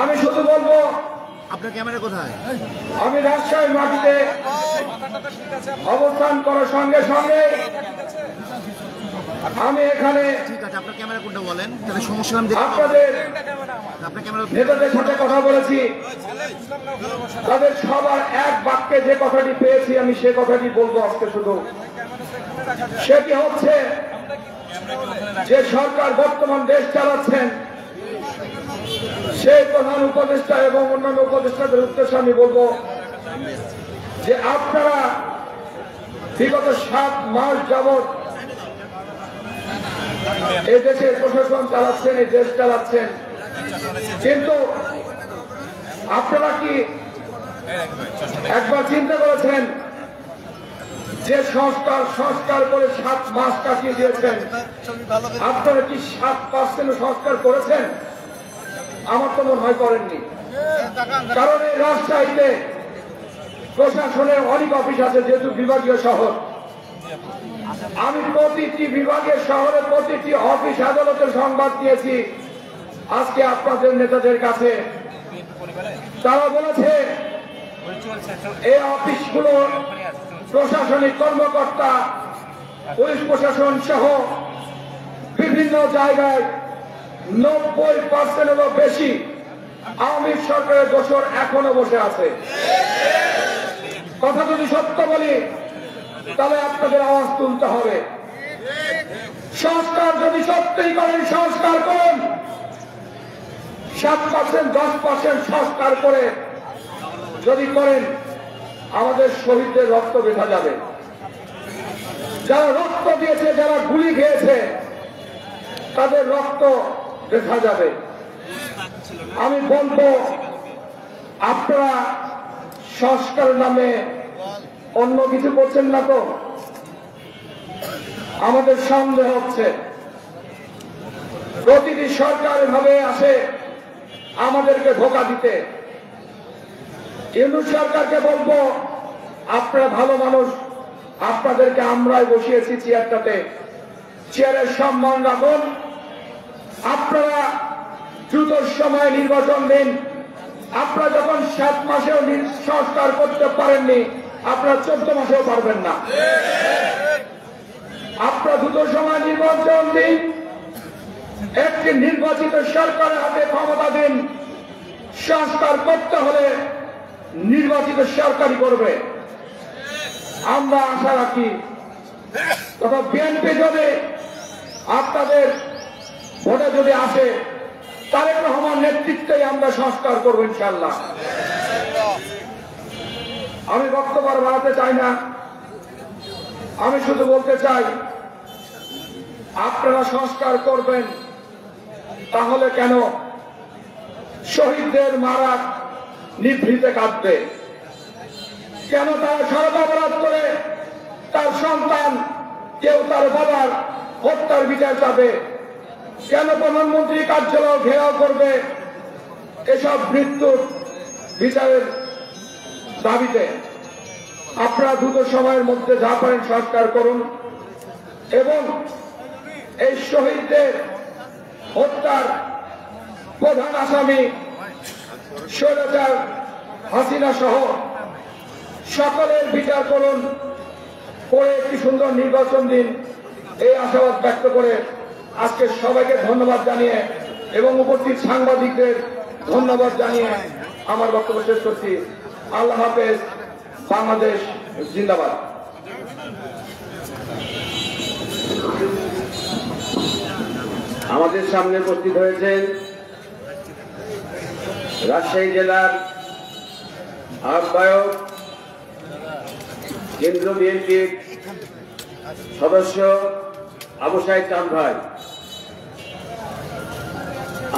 আমি শুধু বলবো, আপনার ক্যামেরা কোথায়? আমি রাজশাহী মাটিতে অবস্থান করার সঙ্গে সঙ্গে আমি এখানে ঠিক আছে, আপনার ক্যামেরা কোনটা বলেন, তাহলে সমস্যা আপনাদের আপনার ক্যামেরা নেতাদের সাথে কথা বলেছি। তাদের সবার এক বাক্যে যে কথাটি পেয়েছি আমি সে কথাটি বলবো আজকে শুধু। সেটি হচ্ছে যে সরকার বর্তমান দেশ চালাচ্ছেন সেই প্রধান উপদেষ্টা এবং অন্যান্য উপদেষ্টাদের উদ্দেশ্যে আমি বলবো যে আপনারা বিগত 7 মাস যাবৎ এই দেশের প্রশাসন চালাচ্ছেন, এই দেশ চালাচ্ছেন, কিন্তু আপনারা কি একবার চিন্তা করেছেন যে সংস্কার করে 7 মাস কাটিয়ে দিয়েছেন, আপনারা কি 7% সংস্কার করেছেন? আমার তো মনে হয় করেননি। কারণ এই রাজশাহীতে প্রশাসনের অনেক অফিস আছে, যেহেতু বিভাগীয় শহর। আমি প্রতিটি বিভাগের শহরে প্রতিটি অফিস আদালতের সংবাদ দিয়েছি আজকে আপনাদের নেতাদের কাছে। তারা বলেছে এই অফিসগুলো প্রশাসনিক কর্মকর্তা, পুলিশ প্রশাসন সহ বিভিন্ন জায়গায় 90%-এরও বেশি আওয়ামী সরকারের দোসর এখনো বসে আছে। কথা যদি সত্য বলি, তাহলে আপনাদের আওয়াজ তুলতে হবে। সংস্কার যদি সত্যিই করেন, সংস্কার করুন। 7%, 10% সংস্কার করে যদি করেন, আমাদের শহীদদের রক্ত বেঁধা যাবে। যারা রক্ত দিয়েছে, যারা গুলি খেয়েছে, তাদের রক্ত বেঁধা যাবে। আমি বলবো, আপনারা সংস্কার নামে অন্য কিছু করছেন না তো? আমাদের সন্দেহ হচ্ছে প্রতিটি সরকার এভাবে আসে আমাদেরকে ধোঁকা দিতে। ইউনূস সরকারকে বলবো, আপনারা ভালো মানুষ, আপনাদেরকে আমরাই বসিয়েছি চেয়ারটাতে, চেয়ারের সম্মান রাখুন। আপনারা দ্রুত সময় নির্বাচন দিন। আপনারা যখন 7 মাসেও সংস্কার করতে পারেননি, আপনারা 14 মাসেও পারবেন না। আপনারা দ্রুত সময় নির্বাচন দিন, একটি নির্বাচিত সরকারের হাতে ক্ষমতা দিন। সংস্কার করতে হলে নির্বাচিত সরকারই করবে, আমরা আশা রাখি। তথা বিএনপি যদি আপনাদের ভোটে যদি আসে, তারেক রহমান নেতৃত্বে আমরা সংস্কার করব ইনশাআল্লাহ। আমি বক্তব্য বাড়াতে চাই না, আমি শুধু বলতে চাই, আপনারা সংস্কার করবেন, তাহলে কেন শহীদদের মারা নিভৃতে কাঁদবে? কেন তারা সরব অপরাধ করে তার সন্তান কেউ তার বাবার হত্যার বিচার চাবে? কেন প্রধানমন্ত্রী কার্যালয় ঘেরাও করবে এসব মৃত্যুর বিচারের দাবিতে? আপনারা দ্রুত সময়ের মধ্যে যা পারেন সংস্কার করুন এবং এই শহীদদের হত্যার প্রধান আসামি স্বৈরাচার হাসিনা সহ সকলের বিচার করুন, করে একটি সুন্দর নির্বাচন দিন, এই আশাবাদ ব্যক্ত করে আজকে সবাইকে ধন্যবাদ জানিয়ে এবং উপস্থিত সাংবাদিকদের ধন্যবাদ জানিয়ে আমার বক্তব্য শেষ করছি। আল্লাহ হাফেজ। বাংলাদেশ জিন্দাবাদ। আমাদের সামনে উপস্থিত হয়েছেন রাজশাহী জেলার আহ্বায়ক, কেন্দ্রীয় বিএনপির সদস্য আবু সাইদ চাঁদ ভাই।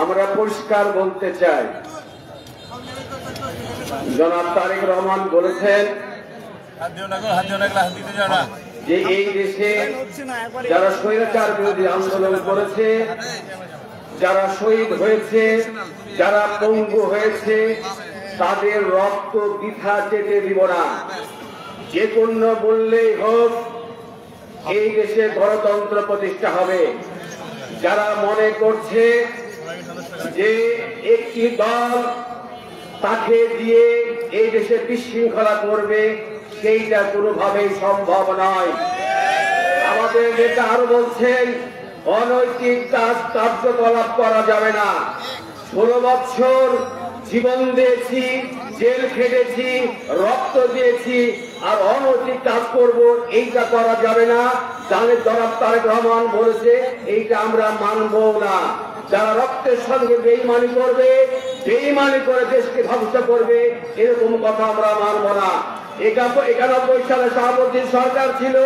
আমরা পরিষ্কার বলতে চাই, জনাব তারেক রহমান বলেছেন যে এই দেশে যারা স্বৈরাচার বিরোধী আন্দোলন করেছে, যারা শহীদ হয়েছে, যারা পঙ্গু হয়েছে, তাদের রক্ত বৃথা যেতে দিব না। যে কোনো বললেই হোক এই দেশে গণতন্ত্র প্রতিষ্ঠা হবে। যারা মনে করছে যে একটি দল তাকে দিয়ে এই দেশে বিশৃঙ্খলা করবে, সেইটা কোনোভাবেই সম্ভব নয়। আমাদের নেতা আরো বলছেন অনৈতিক কার্যকলাপ করা যাবে না। 16 বছর জীবন দিয়েছি, জেল খেটেছি, রক্ত দিয়েছি, আর অনৈতিক কাজ করব, এইটা করা যাবে না। জানে জনাব তারেক রহমান বলেছে, এইটা আমরা মানব না। যারা রক্তের সঙ্গে বেঈমানি করবে, বেঈমানি করে দেশকে ধ্বংস করবে, এরকম কথা আমরা মানব না। 91 সালে শাহাবুদ্দিন সরকার ছিল,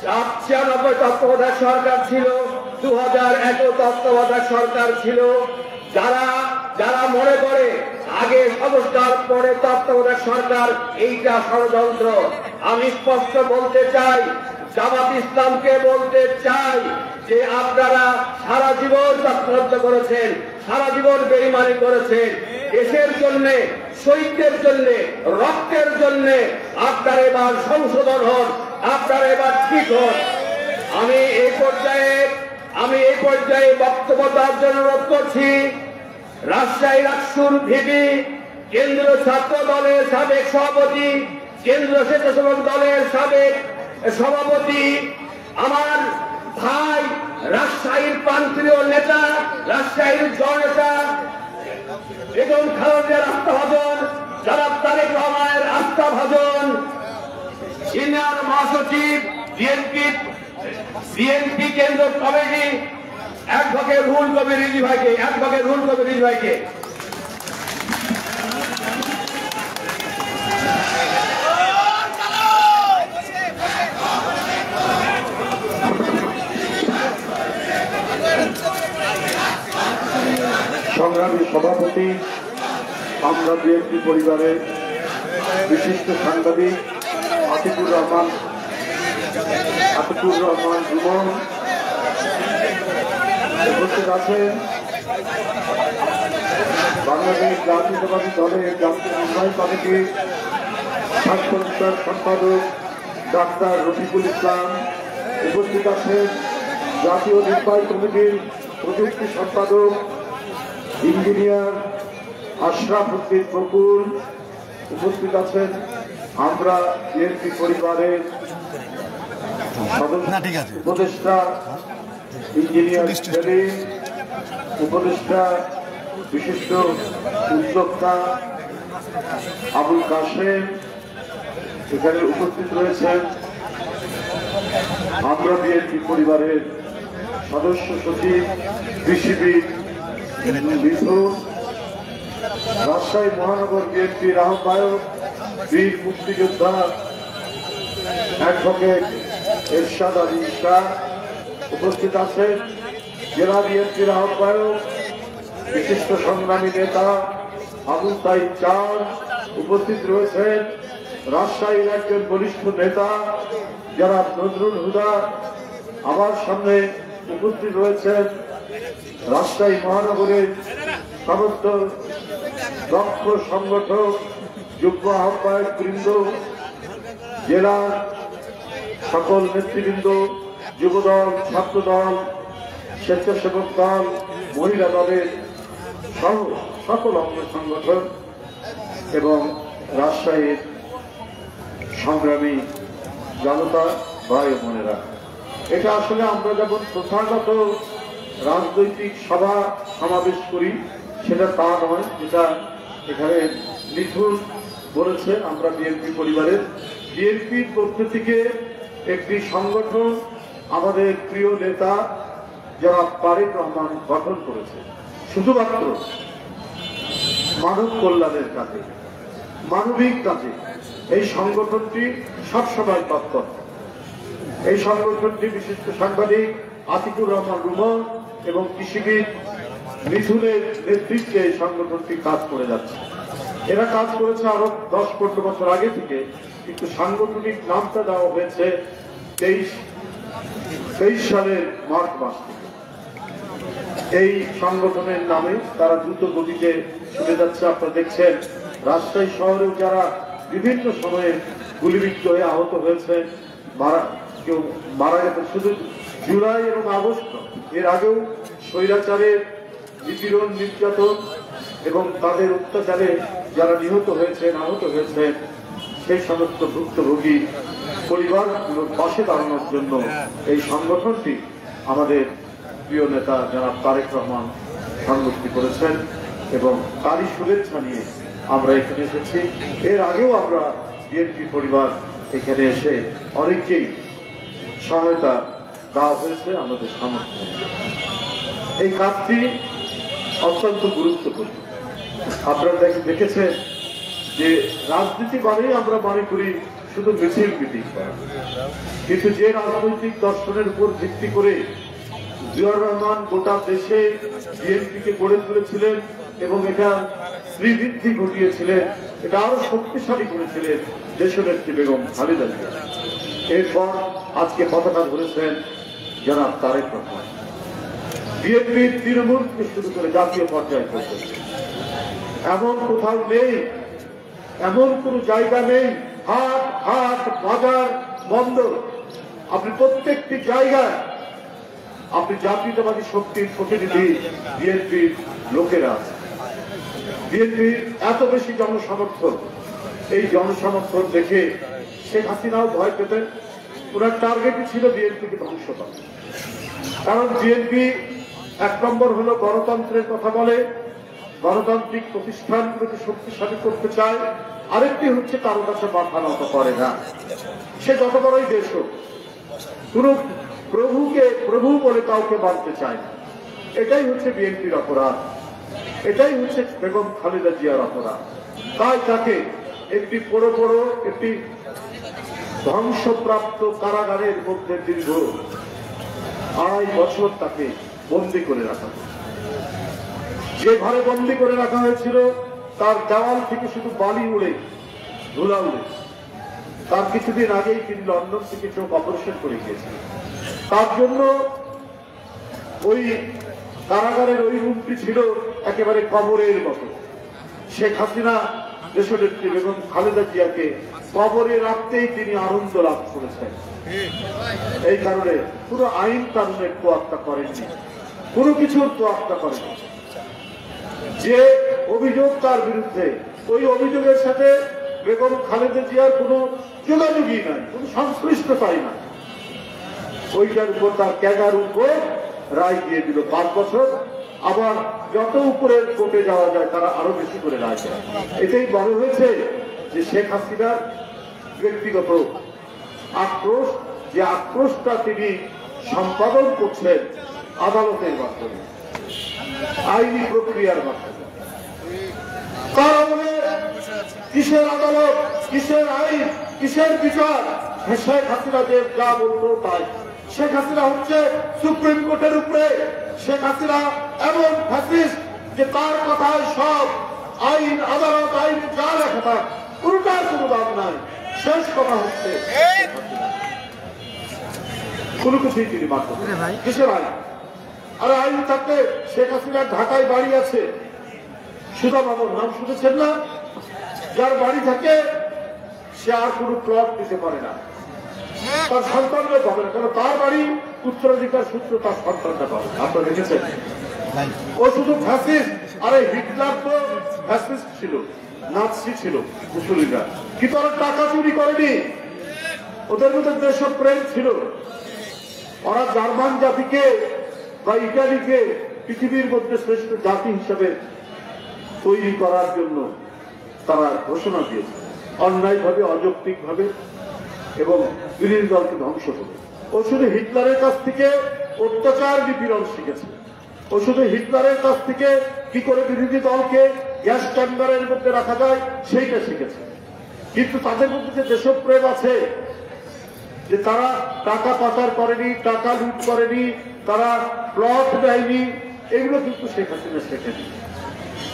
96 তত্ত্বাবধায়ক সরকার ছিল, 2001 তত্ত্বাবধায়ক সরকার ছিল। যারা মনে করে আগে সংস্কার পরে তত্ত্বাবধায়ক সরকার, এইটা ষড়যন্ত্র। আমি স্পষ্ট বলতে চাই, জামাত ইসলামকে বলতে চাই যে আপনারা সারা জীবন চক্রান্ত করেছেন, সারা জীবন বেঈমানি করেছেন। দেশের জন্য, শহীদদের জন্য, রক্তের জন্য আপনারা এবার সংশোধন হন, আপনারা এবার ঠিক হন। আমি এই পর্যায়ে বক্তব্য দেওয়ার জন্য অনুরোধ করছি রাজশাহী রাকসুর ভিপি, কেন্দ্রীয় ছাত্র দলের সাবেক সভাপতি, কেন্দ্রীয় স্বেচ্ছাসেবক দলের সাবেক সভাপতি, আমার ভাই, রাজশাহীর প্রান্তীয় নেতা, রাজশাহীর জননেতা বেগম খালেদার আস্থাভাজন, জনাব তারেক রহমানের আস্থাভাজন, সিনিয়র মহাসচিব বিএনপি কেন্দ্র কমিটি অ্যাডভোকেট রুহুল কবির রিজভী ভাইকে সংগ্রামী সভাপতি, আমরা বিএনপি পরিবারের বিশিষ্ট সাংবাদিক আতিকুর রহমান রুমন উপস্থিত আছেন। বাংলাদেশ জাতীয়তাবাদী দলের জাতীয় নির্বাহী কমিটির সাংগঠনিক সম্পাদক ডাক্তার রফিকুল ইসলাম উপস্থিত আছেন। জাতীয় নির্বাহী কমিটির প্রযুক্তি সম্পাদক ইঞ্জিনিয়ার আশরাফ উদ্দিন বকুল উপস্থিত আছেন। আমরা বিএনপি পরিবারের উপদেষ্টা ইঞ্জিনিয়ার সেলিম, উপদেষ্টা বিশিষ্ট উদ্যোক্তা আবুল কাশেম এখানে উপস্থিত রয়েছেন। আমরা বিএনপি পরিবারের সদস্য সচিব কৃষিবিদ মিথুন, রাজশাহী মহানগর বিএনপির আহ্বায়ক বীর মুক্তিযোদ্ধা অ্যাডভোকেট এরশাদ আলী শাহ উপস্থিত আছেন। জেলা বিএনপির আহ্বায়ক বিশিষ্ট সংগ্রামী নেতা আবুল তাইব চাঁদ উপস্থিত রয়েছেন। রাজশাহীর একজন বরিষ্ঠ নেতা জনাব নজরুল হুদা আমার সামনে উপস্থিত রয়েছেন। রাজশাহী মহানগরের সমস্ত দক্ষ সংগঠক, যুগ্ম আহ্বায়ক বৃন্দ, জেলার সকল নেতৃবৃন্দ, যুবদল, ছাত্রদল, স্বেচ্ছাসেবক দল, মহিলা দলের সহ সকল অঙ্গ সংগঠন এবং রাজশাহীর সংগ্রামী জনতা ভাই বোনেরা, এটা আসলে আমরা যেমন প্রথাগত রাজনৈতিক সভা সমাবেশ করি সেটা তা নয়, যেটা এখানে মিথুন বলেছেন। আমরা বিএনপি পরিবারের বিএনপির পক্ষ থেকে একটি সংগঠন আমাদের প্রিয় নেতা যারা তারেক রহমান গঠন করেছে শুধুমাত্র মানব কল্যাণের কাজে, মানবিক কাজে। এই সংগঠনটি সবসময় তৎপর। এই সংগঠনটি বিশিষ্ট সাংবাদিক আতিকুর রহমান রুমন এবং কৃষিবিদ মিথুনের নেতৃত্বে এই সংগঠনটি কাজ করে যাচ্ছে। এরা কাজ করেছে আরো 10-15 বছর আগে থেকে, কিন্তু সাংগঠনিক নামটা দেওয়া হয়েছে 23 সালের মার্চ মাস থেকে। এই সংগঠনের নামে তারা দ্রুত গতিতে চলে যাচ্ছে। আপনারা দেখছেন রাজশাহী শহরেও যারা বিভিন্ন সময়ে গুলিবিদ্ধ হয়ে আহত হয়েছে, কেউ মারা গেছে শুধু জুলাই এবং আগস্ট, এর আগেও স্বৈরাচারের নিপীড়ন, নির্যাতন এবং তাদের অত্যাচারে যারা নিহত হয়েছেন, আহত হয়েছেন, সেই সমস্ত ভুক্তভোগী পরিবারগুলোর পাশে দাঁড়ানোর জন্য এই সংগঠনটি আমাদের প্রিয় নেতা জনাব তারেক রহমান সংগঠন করেছেন এবং তারই শুভেচ্ছা নিয়ে আমরা এখানে এসেছি। এর আগেও আমরা বিএনপি পরিবার এখানে এসে অনেককেই সহায়তা দেওয়া হয়েছে আমাদের সামর্থ্য। এই কাজটি অত্যন্ত গুরুত্বপূর্ণ। আপনারা দেখেছেন যে রাজনীতি মানেই আমরা মনে করি শুধু মিছিল মিটিং করা, কিন্তু যে রাজনৈতিক দর্শনের উপর ভিত্তি করে জিয়াউর রহমান গোটা দেশে বিএনপিকে গড়ে তুলেছিলেন এবং এটা শ্রীবৃদ্ধি ঘটিয়েছিলেন, এটা আরো শক্তিশালী করেছিলেন দেশনেত্রী বেগম খালেদা জিয়া। এরপর আজকে পতাকা ধরেছেন জনাব তারেক রহমান। বিএনপির তৃণমূল থেকে শুরু করে জাতীয় পর্যায়ে পর্যন্ত এমন কোথাও নেই, এমন কোন জায়গা নেই, হাট হাট বাজার বন্দর, আপনি প্রত্যেকটি জায়গায় আপনি জাতীয়তাবাদী শক্তির প্রতিনিধি বিএনপির লোকেরা আছে। বিএনপির এত বেশি জনসমর্থন, এই জনসমর্থন দেখে শেখ হাসিনাও ভয় পেতেন। ওনার টার্গেটই ছিল বিএনপিকে ধ্বংস করা। কারণ বিএনপি 1 নম্বর হলো গণতন্ত্রের কথা বলে, গণতান্ত্রিক প্রতিষ্ঠানগুলোকে শক্তিশালী করতে চায়, আরেকটি হচ্ছে কারো কাছে মাথা নত করে না। সে যত বড়ই দেশ হোক, কোন প্রভুকে প্রভু বলে কাউকে মানতে চায় না। এটাই হচ্ছে বিএনপির অপরাধ, এটাই হচ্ছে বেগম খালেদা জিয়ার অপরাধ। তাই তাকে একটি একটি ধ্বংসপ্রাপ্ত কারাগারের মধ্যে দীর্ঘ 2.5 বছর তাকে বন্দী করে রাখা হয়েছে। যে ঘরে বন্দী করে রাখা হয়েছিল তার দেওয়াল থেকে শুধু বালি উড়ে, ধুলা উড়ে। তার কিছুদিন আগেই তিনি লন্ডন থেকে চোখ অপারেশন করে গিয়েছিলেন। তার জন্য ওই কারাগারের ওই রুমটি ছিল একেবারে কবরের মতো। শেখ হাসিনা দেশনেত্রী বেগম খালেদা জিয়াকে কবরে রাখতেই তিনি আনন্দ লাভ করেছেন। এই কারণে পুরো আইন কানুনের তোয়াক্কা করেননি, কোনো কিছুর তোয়াক্কা করেননি। যে অভিযোগ তার বিরুদ্ধে, ওই অভিযোগের সাথে বেগম খালেদা জিয়ার কোনো যোগাযোগই নাই, কোনো সংশ্লিষ্টতাই নাই। ওইটার উপর তার ক্যাগার উপর রায় দিয়ে দিল 5 বছর। আবার যত উপরের কোর্টে যাওয়া যায় তারা আরো বেশি করে রায় দেয়। এটাই বড় হয়েছে যে শেখ হাসিনার ব্যক্তিগত আক্রোশ, যে আক্রোশটা তিনি সম্পাদন করছেন আদালতের মাধ্যমে, আইনি প্রক্রিয়ার মাধ্যমে। কারণে কিসের আদালত, কিসের আইন, কিসের বিচার? শেখ হাসিনা যে যা বলতো তাই। শেখ হাসিনা হচ্ছে সুপ্রিম কোর্টের উপরে। শেখ হাসিনা এমন ফ্যাসিস্ট যে তার কথায় সব আইন, আদালত, আইন যা লেখা থাক কোনটার কোনো দাম নাই। শেষ কথা হচ্ছে কোনো কিছুই তিনি মানতে পারেন। কিসের আইন? আরে আইন থাকতে শেখ হাসিনার ঢাকায় বাড়ি আছে, সুধা বাবুর নাম শুনেছেন না? যার বাড়ি থাকে সে আর কোনো প্লট দিতে পারে না, তার সন্তানরা পাবে না, কারণ তার বাড়ি উত্তরাধিকার সূত্র তার সন্তানটা পাবে। আপনারা দেখেছেন? ও শুধু ফ্যাসিস্ট। আরে হিটলার তো ফ্যাসিস্ট ছিল, নাৎসি ছিল, মুসলিমরা কিন্তু ওরা টাকা চুরি করেনি, ওদের মধ্যে দেশপ্রেম ছিল। ওরা জার্মান জাতিকে বা ইটালিকে পৃথিবীর মধ্যে শ্রেষ্ঠ জাতি হিসেবে তৈরি করার জন্য তারা ঘোষণা দিয়েছে, অন্যায়ভাবে, অযৌক্তিকভাবে এবং বিরোধী দলকে ধ্বংস করে। ও শুধু হিটলারের কাছ থেকে অত্যাচার নিপীড়ন শিখেছে। ও শুধু হিটলারের কাছ থেকে কি করে বিরোধী দলকে গ্যাস চেম্বারের মধ্যে রাখা যায় সেইটা শিখেছে। কিন্তু তাদের মধ্যে যে দেশপ্রেম আছে, যে তারা টাকা পাচার করেনি, টাকা লুট করেনি, তারা প্লট দেয়নি, এগুলো কিন্তু শেখ হাসিনা শেখেনি।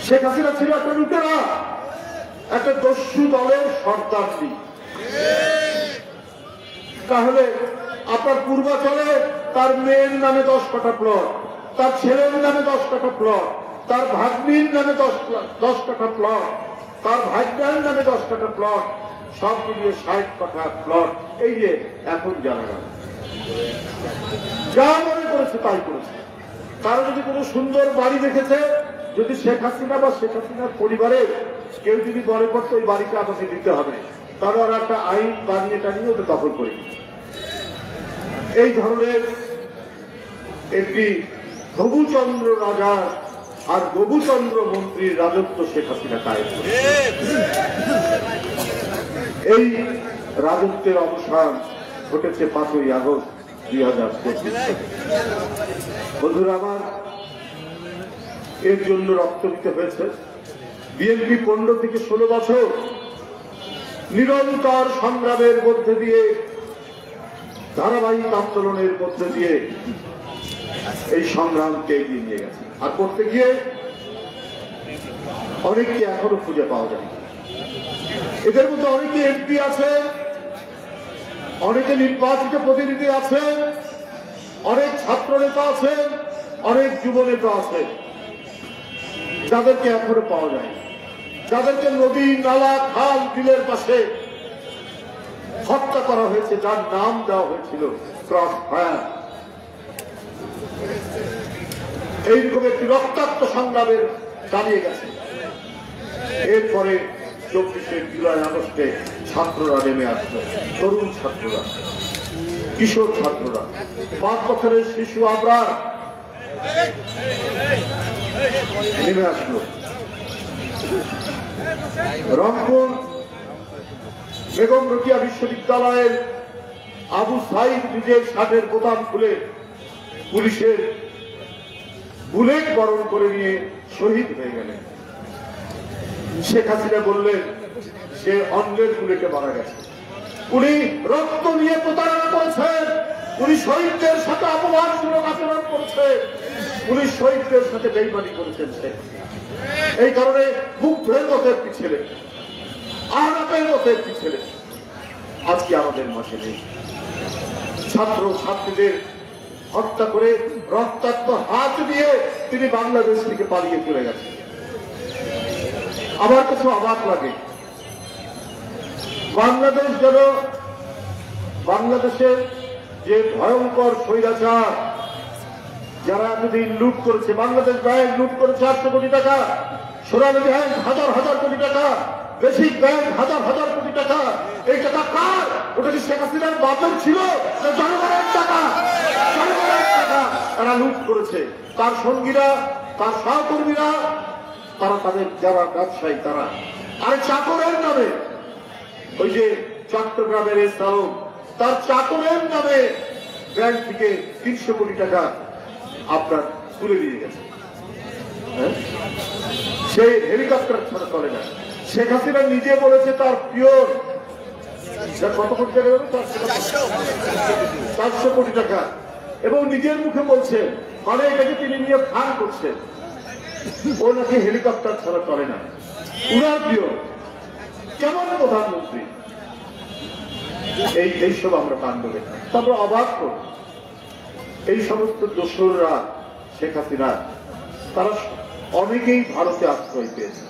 শেখ হাসিনা ছিল একটা লুটেরা, একটা দস্যু দলের সর্দারনি। তাহলে আপনার পূর্বাচলে তার মেয়ের নামে 10 কাঠা প্লট, তার ছেলের নামে 10 কাঠা প্লট, তার ভাগ্নির নামে 10 কাঠা প্লট, তার ভাগ্যার নামে 10 কাঠা প্লট, সব মিলিয়ে 60 কাঠা প্লট। এই যে এখন জানা গেল, যা মনে করেছে তাই করেছে। কারো যদি কোনো সুন্দর বাড়ি দেখেছে, যদি শেখ হাসিনা বা শেখ হাসিনার পরিবারে কেউ যদি মনে করতো ওই বাড়িটা আমাকে দিতে হবে, তাহলে ওরা একটা আইন বানিয়ে টানিয়ে ওটা দখল করে। এই ধরনের একটি গবুচন্দ্র রাজার আর গবুচন্দ্র মন্ত্রীর রাজত্ব শেখ হাসিনা কায়েম করে। এই রাজত্বের অবসান ঘটেছে 5ই আগস্ট 2025। বন্ধুরা আমার, এর জন্য রক্ত দিতে হয়েছে। বিএনপি 15 থেকে 16 বছর নিরন্তর সংগ্রামের মধ্যে দিয়ে, ধারাবাহিক আন্দোলনের মধ্যে দিয়ে এই সংগ্রামকে এগিয়ে নিয়ে গেছে। আর করতে গিয়ে অনেককে এখনো খুঁজে পাওয়া যায়। এদের মধ্যে অনেকে এমপি আছে, অনেকে নির্বাচিত প্রতিনিধি আছে, অনেক ছাত্র নেতা আছে, অনেক যুব নেতা আছে, যাদেরকে এখনো পাওয়া যায়, যাদেরকে নদী, নালা, খাল, বিলের পাশে হত্যা করা হয়েছে, যার নাম দেওয়া হয়েছিল ক্রস ফায়ার। এইরকম একটি রক্তাক্ত সংগ্রামের চালিয়ে গেছে। এরপরে 24শে জুলাই আগস্টে ছাত্ররা নেমে আসলো, তরুণ ছাত্ররা, কিশোর ছাত্ররা, 5 বছরের শিশু আমরা নেমে আসলো। রংপুর বেগম রোকেয়া বিশ্ববিদ্যালয়ের আবু সাইদ নিজের শার্টের বোতাম খুলে পুলিশের বুলেট বরণ করে নিয়ে শহীদ হয়ে গেলেন। শেখ হাসিনা বললেন সে অন্যের বুলেটে মারা গেছে। উনি রক্ত নিয়ে প্রতারণা করেছেন, উনি শহীদদের সাথে অপমানজনক আচরণ করছে, উনি শহীদদের সাথে বেইমানি করেছেন। এই কারণে মুগ্ধের মতো একটি ছেলে, আহনাফের মতো একটি ছেলে আজকে আমাদের মাঝে নেই। ছাত্র ছাত্রীদের হত্যা করে রক্তাক্ত হাত দিয়ে তিনি বাংলাদেশ থেকে পালিয়ে চলে গেছেন। আমার কাছে অবাক লাগে, বাংলাদেশ যেন বাংলাদেশের যে ভয়ঙ্কর স্বৈরাচার যারা এতদিন লুট করেছে, বাংলাদেশ ব্যাংক লুট করেছে 800 কোটি টাকা, সোনালী ব্যাংক হাজার হাজার কোটি টাকা, বেসিক ব্যাংক হাজার হাজার কোটি টাকা। এই টাকা কার? ওটা কি শেখ হাসিনার বাপের ছিল? জনগণের টাকা, জনগণের টাকা তারা লুট করেছে। তার সঙ্গীরা, তার সহকর্মীরা, তারা তাদের যারা ব্যবসায়ী তারা, আর চাকরের নামে ওই যে চট্টগ্রামের এসালম তার চাকরের নামে ব্যাংক থেকে 300 কোটি টাকা আপনার তুলে দিয়ে গেছে। সেই হেলিকপ্টার ছাড়া চলে না। শেখ হাসিনা নিজে বলেছে তার পিওর কত কোটি টাকা, 400 কোটি টাকা, এবং নিজের মুখে বলছে, মানে এটাকে তিনি নিয়ে ফান করছেন। ও নাকি হেলিকপ্টার ছাড়া চলে না। উনার পিওর কেমন প্রধানমন্ত্রী? এইসব আমরা কাণ্ড দেখি, তারপর অবাক করি। এই সমস্ত দোসররা শেখ হাসিনা তারা অনেকেই ভারতে আশ্রয় পেয়েছে।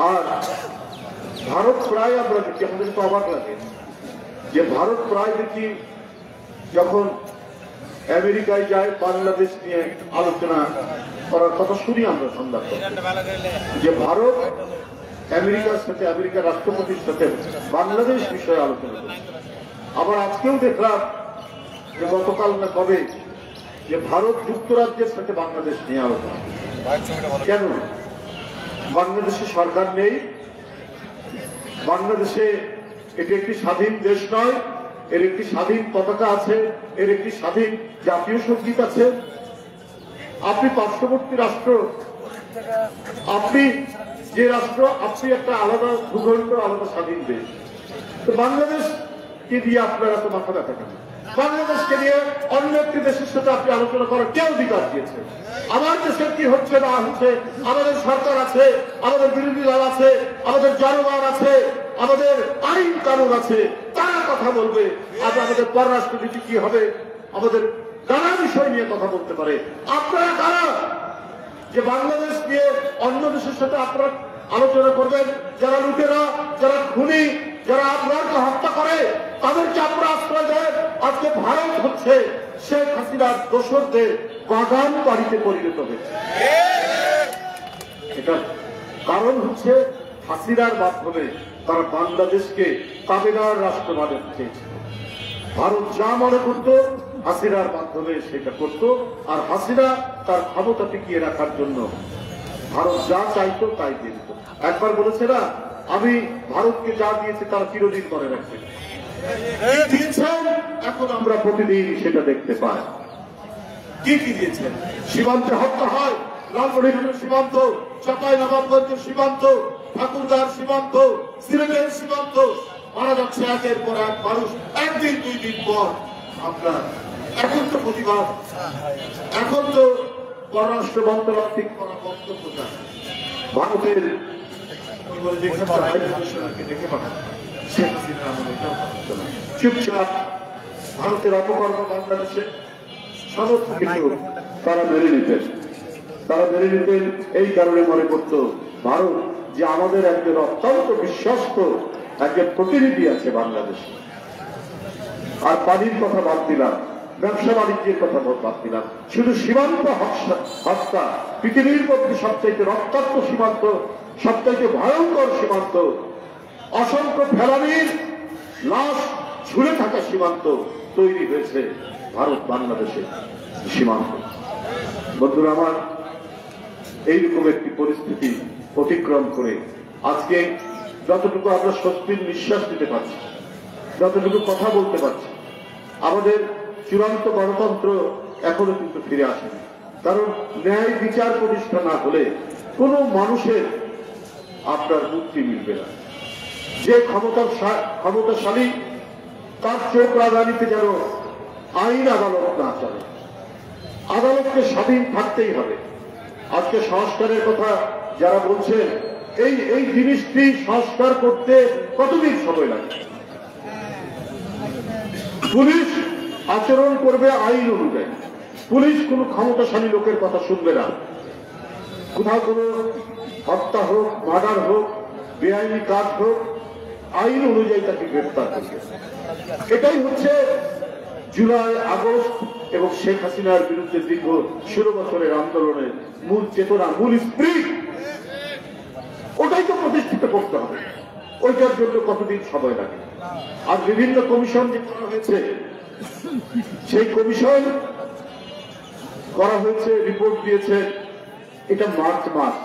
আর ভারত প্রায় আমরা দেখি, আমাদের তো অবাক লাগে যে ভারত প্রায় দেখি যখন আমেরিকায় যায় বাংলাদেশ নিয়ে আলোচনা করার কথা শুনি আমরা সংবাদ, যে ভারত আমেরিকার সাথে, আমেরিকার রাষ্ট্রপতির সাথে বাংলাদেশ বিষয়ে আলোচনা করছে। আবার আজকেও দেখলাম যে গতকাল না কবে যে ভারত যুক্তরাজ্যের সাথে বাংলাদেশ নিয়ে আলোচনা। কেন? বাংলাদেশে সরকার নেই, বাংলাদেশে এটি একটি স্বাধীন দেশ নয়, এর একটি স্বাধীন পতাকা আছে, এর একটি স্বাধীন জাতীয় সঙ্গীত আছে। আপনি পার্শ্ববর্তী রাষ্ট্র, আপনি যে রাষ্ট্র, আপনি একটা আলাদা ভূখণ্ড, আলাদা স্বাধীন দেশ। তো বাংলাদেশকে দিয়ে আপনারা তো মাথা ব্যথা কেন? বাংলাদেশকে নিয়ে অন্য একটি দেশের সাথে আপনি আলোচনা করার কে অধিকার দিয়েছে? আমার দেশের কি হচ্ছে না হচ্ছে, আমাদের সরকার আছে, আমাদের বিরোধী দল আছে, আমাদের জনগণ আছে, আমাদের আইন কানুন আছে, তারা কথা বলবে। আজ আমাদের পররাষ্ট্রনীতি কি হবে, আমাদের নানা বিষয় নিয়ে কথা বলতে পারে। আপনারা কারা যে বাংলাদেশ নিয়ে অন্য দেশের সাথে আপনারা আলোচনা করবেন? যারা লুটেরা, যারা খুনি, যারা আপনাকে হত্যা করে তাদেরকে আপনারা আশ্রয় দেন। আজকে ভারত হচ্ছে শেখ হাসিনার দোসরদের বাগান বাড়িতে পরিণত হয়েছে। এটা কারণ হচ্ছে হাসিনার মাধ্যমে তারা বাংলাদেশকে তাবেদার রাষ্ট্র বানাতে চেয়েছিল। ভারত যা মনে করত হাসিনার মাধ্যমে সেটা করত, আর হাসিনা তার ক্ষমতা টিকিয়ে রাখার জন্য ভারত যা চাইতো তাই দিত। একবার বলেছে না, আমি ভারতকে যা দিয়েছি তারা চিরদিন করে রাখছে। দিয়েছেন, এখন আমরা প্রতিদিন সেটা দেখতে পাই। কি কি দিয়েছেন? সীমান্তে হত্যা হয়, লালমনিরহাটের সীমান্ত, চাঁপাই নবাবগঞ্জের সীমান্ত, ঠাকুরগাঁর সীমান্ত, সিলেটের সীমান্ত, মারা যাচ্ছে একের পর এক মানুষ, একদিন দুই দিন পর। আপনার এখন তো প্রতিবাদ, এখন তো পররাষ্ট্র মন্ত্রণালয় ঠিক করা বক্তব্যটা ভারতের দেখে পাঠান। শেখ হাসিনা চুপচাপ ভারতের অপকর্ম বাংলাদেশে সমস্ত কিছু তারা মেনে নিতেন। তারা মেনে নিতেন এই কারণে মনে করত ভারত যে আমাদের একজন অত্যন্ত বিশ্বস্ত একজন প্রতিনিধি আছে বাংলাদেশে। আর পানির কথা বাদ দিলাম, ব্যবসা বাণিজ্যের কথা বাদ দিলাম, শুধু সীমান্ত হত্যা, পৃথিবীর মধ্যে সবচাইতে রক্তাক্ত সীমান্ত, সবচাইতে ভয়ঙ্কর সীমান্ত, অসংখ্য ফেলানির লাশ ঝুলে থাকা সীমান্ত তৈরি হয়েছে ভারত বাংলাদেশের সীমান্ত। বন্ধুরা আমার, এইরকম একটি পরিস্থিতি অতিক্রম করে আজকে যতটুকু আমরা স্বস্তির নিঃশ্বাস দিতে পারছি, যতটুকু কথা বলতে পারছি, আমাদের চূড়ান্ত গণতন্ত্র এখনো কিন্তু ফিরে আসেনি। কারণ ন্যায় বিচার প্রতিষ্ঠা না হলে কোনো মানুষের আপনার মুক্তি মিলবে না। যে ক্ষমতাশালী তার চোখ রাজনীতি যেন আইন আদালত না চলে, আদালতকে স্বাধীন থাকতেই হবে। আজকে সংস্কারের কথা যারা বলছেন, এই জিনিসটি সংস্কার করতে কতদিন সময় লাগে? পুলিশ আচরণ করবে আইন অনুযায়ী, পুলিশ কোনো ক্ষমতাশালী লোকের কথা শুনবে না। কোথাও কোনো হত্যা হোক, মার্ডার হোক, বেআইনি কাজ হোক, আইন অনুযায়ী তাকে গ্রেফতার করবে। এটাই হচ্ছে জুলাই, আগস্ট এবং শেখ হাসিনার বিরুদ্ধে দীর্ঘ 16 বছরের আন্দোলনের মূল চেতনা, মূল স্পিরিট। ওটাই তো প্রতিষ্ঠিত করতে হবে। ওইটার জন্য কতদিন সময় লাগে? আর বিভিন্ন কমিশন যে করা হয়েছে, সেই কমিশন করা হয়েছে, রিপোর্ট দিয়েছে, এটা মার্চ মাস।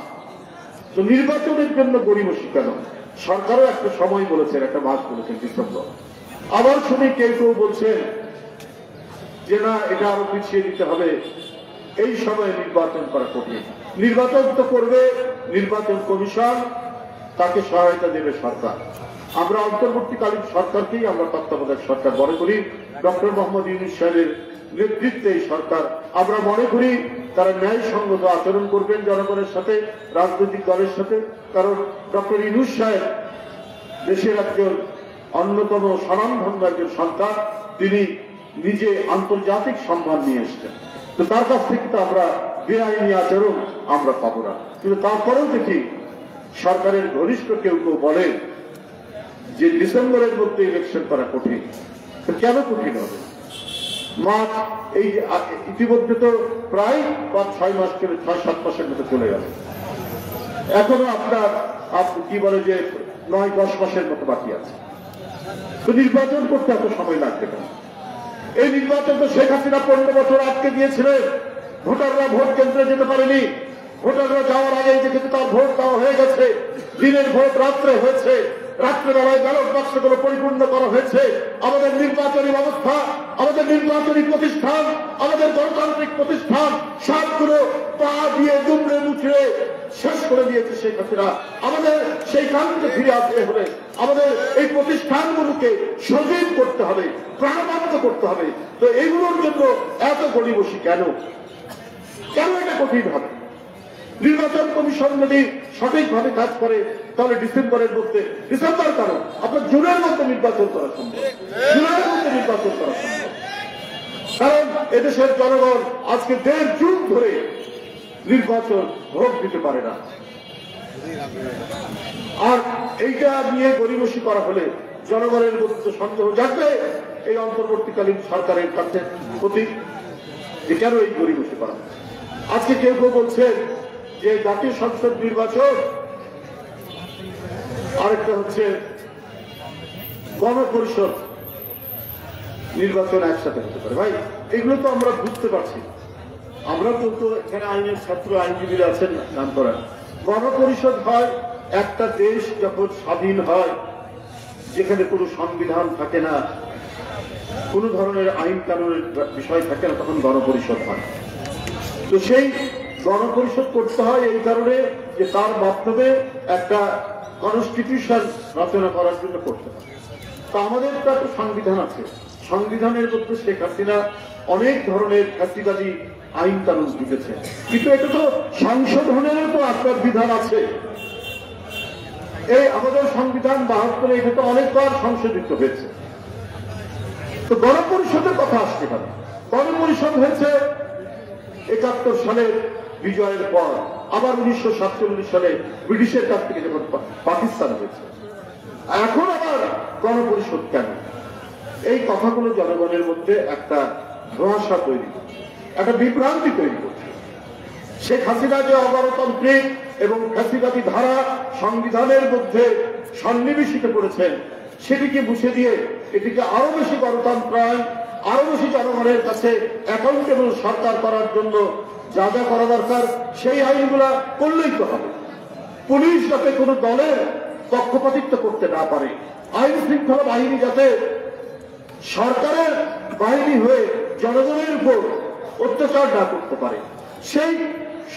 তো নির্বাচনের জন্য গড়িমসি কেন? সরকারও একটা সময় বলেছেন, একটা মাস বলেছেন, ডিসেম্বর। আবার শুনে কেউ কেউ বলছেন যে না, এটা আরো পিছিয়ে দিতে হবে, এই সময়ে নির্বাচন করা কঠিন। নির্বাচন তো করবে নির্বাচন কমিশন, তাকে সহায়তা দেবে সরকার। আমরা অন্তর্বর্তীকালীন সরকারকেই আমরা তত্ত্বাবধায়ক সরকার মনে করি। ডক্টর মোহাম্মদ ইউনূস সাহেবের নেতৃত্বে এই সরকার, আমরা মনে করি তারা ন্যায়সঙ্গত আচরণ করবেন জনগণের সাথে, রাজনৈতিক দলের সাথে। কারণ ডক্টর ইউনূস সাহেব দেশের একজন অন্যতম স্বনামধন্য একজন সন্তান, তিনি নিজে আন্তর্জাতিক সম্মান নিয়ে এসছেন। তো তার কাছ থেকে তো আমরা বেআইনি আচরণ আমরা পাবো না। কিন্তু তারপরেও দেখি সরকারের ঘনিষ্ঠ কেউ কেউ বলেন যে ডিসেম্বরের মধ্যে ইলেকশন করা কঠিন। কেন কঠিন হবে? মার্চ, এই ইতিমধ্যে তো প্রায় 5-6 মাস চলে, 6-7 মাসের মতো চলে গেল। এখনো আপনার কি বলে যে 9-10 মাসের মতো বাকি আছে। তো নির্বাচন করতে এত সময় লাগবে কেন? এই নির্বাচন তো শেখ হাসিনা 15 বছর আটকে দিয়েছিলেন। ভোটাররা ভোট কেন্দ্রে যেতে পারেনি। ভোটাররা যাওয়ার আগে যেহেতু তার ভোট দেওয়া হয়ে গেছে, দিনের ভোট রাত্রে হয়েছে, রাত্রেবেলায় ব্যালট বাক্সগুলো পরিপূর্ণ করা হয়েছে। আমাদের নির্বাচনী ব্যবস্থা, আমাদের নির্বাচনী প্রতিষ্ঠান, আমাদের গণতান্ত্রিক প্রতিষ্ঠান সবগুলো পা দিয়ে দুমড়ে মুচড়ে শেষ করে দিয়েছে শেখ হাসিনা। আমাদের সেইখান থেকে ফিরে আসতে হলে আমাদের এই প্রতিষ্ঠানগুলোকে সজীব করতে হবে, প্রাণবন্ত করতে হবে। তো এইগুলোর জন্য এত গড়িমসি কেন? কেন এটা কঠিন হবে? নির্বাচন কমিশন যদি সঠিকভাবে কাজ করে তাহলে ডিসেম্বরের মধ্যে, ডিসেম্বর কেন, আপনার জুনের মধ্যে নির্বাচন করা সম্ভব, জুলাইয়ের মধ্যে নির্বাচন করা সম্ভব। কারণ এদেশের জনগণ আজকে 1.5 যুগ ধরে নির্বাচন ভোট দিতে পারে না। আর এইটা নিয়ে গড়িমসি করা হলে জনগণের মধ্যে সন্দেহ জাগবে এই অন্তর্বর্তীকালীন সরকারের কাছে প্রতি, যে কেন এই গড়িমসি করা। আজকে কেউ কেউ বলছেন যে জাতীয় সংসদ নির্বাচন, আরেকটা হচ্ছে গণপরিষদ নির্বাচন একসাথে হতে পারে। ভাই, এগুলো তো আমরা বুঝতে পারছি। আমরা তো এখানে আইনের ছাত্র, আইনজীবীরা আছেন নাম করেন। গণপরিষদ হয় একটা দেশ যখন স্বাধীন হয়, যেখানে কোনো সংবিধান থাকে না, কোনো ধরনের আইন কানুনের বিষয় থাকে না, তখন গণপরিষদ হয়। তো সেই গণপরিষদ করতে হয় এই কারণে যে তার মাধ্যমে একটা কনস্টিটিউশন রচনা করার জন্য করতে হয়। তো আমাদের তো একটা সংবিধান আছে, সংবিধানের মধ্যে শেখ হাসিনা অনেক ধরনের ফ্যাসিবাদী আইন কানুন দিতেছে, কিন্তু এটা তো সংশোধনেরও তো আপনার বিধান আছে। এই আমাদের সংবিধান 72-এ এটা তো অনেকবার সংশোধিত হয়েছে। তো গণপরিষদের কথা আসছে কেন? গণপরিষদ হয়েছে 71 সালের বিজয়ের পর, আবার 1947 সালে ব্রিটিশের কাছ থেকে যখন পাকিস্তান হয়েছে। এখন আবার গণপরিষদ কেন? এই কথাগুলো জনগণের মধ্যে একটা ধোঁয়াশা তৈরি করছে, একটা বিভ্রান্তি তৈরি করছে। শেখ হাসিনা যে অগণতান্ত্রিক এবং ফ্যাসিবাদী ধারা সংবিধানের মধ্যে সন্নিবেশিত করেছেন, সেটিকে মুছে দিয়ে এটিকে আরো বেশি গণতন্ত্রায়ন, আরো বেশি জনগণের কাছে অ্যাকাউন্টেবল সরকার করার জন্য যা যা করা দরকার সেই আইনগুলা করলেই তো হবে। পুলিশ যাতে কোনো দলের পক্ষপাতিত্ব করতে না পারে, আইন শৃঙ্খলা বাহিনী যাতে সরকারের বাহিনী হয়ে জনগণের উপর অত্যাচার না করতে পারে, সেই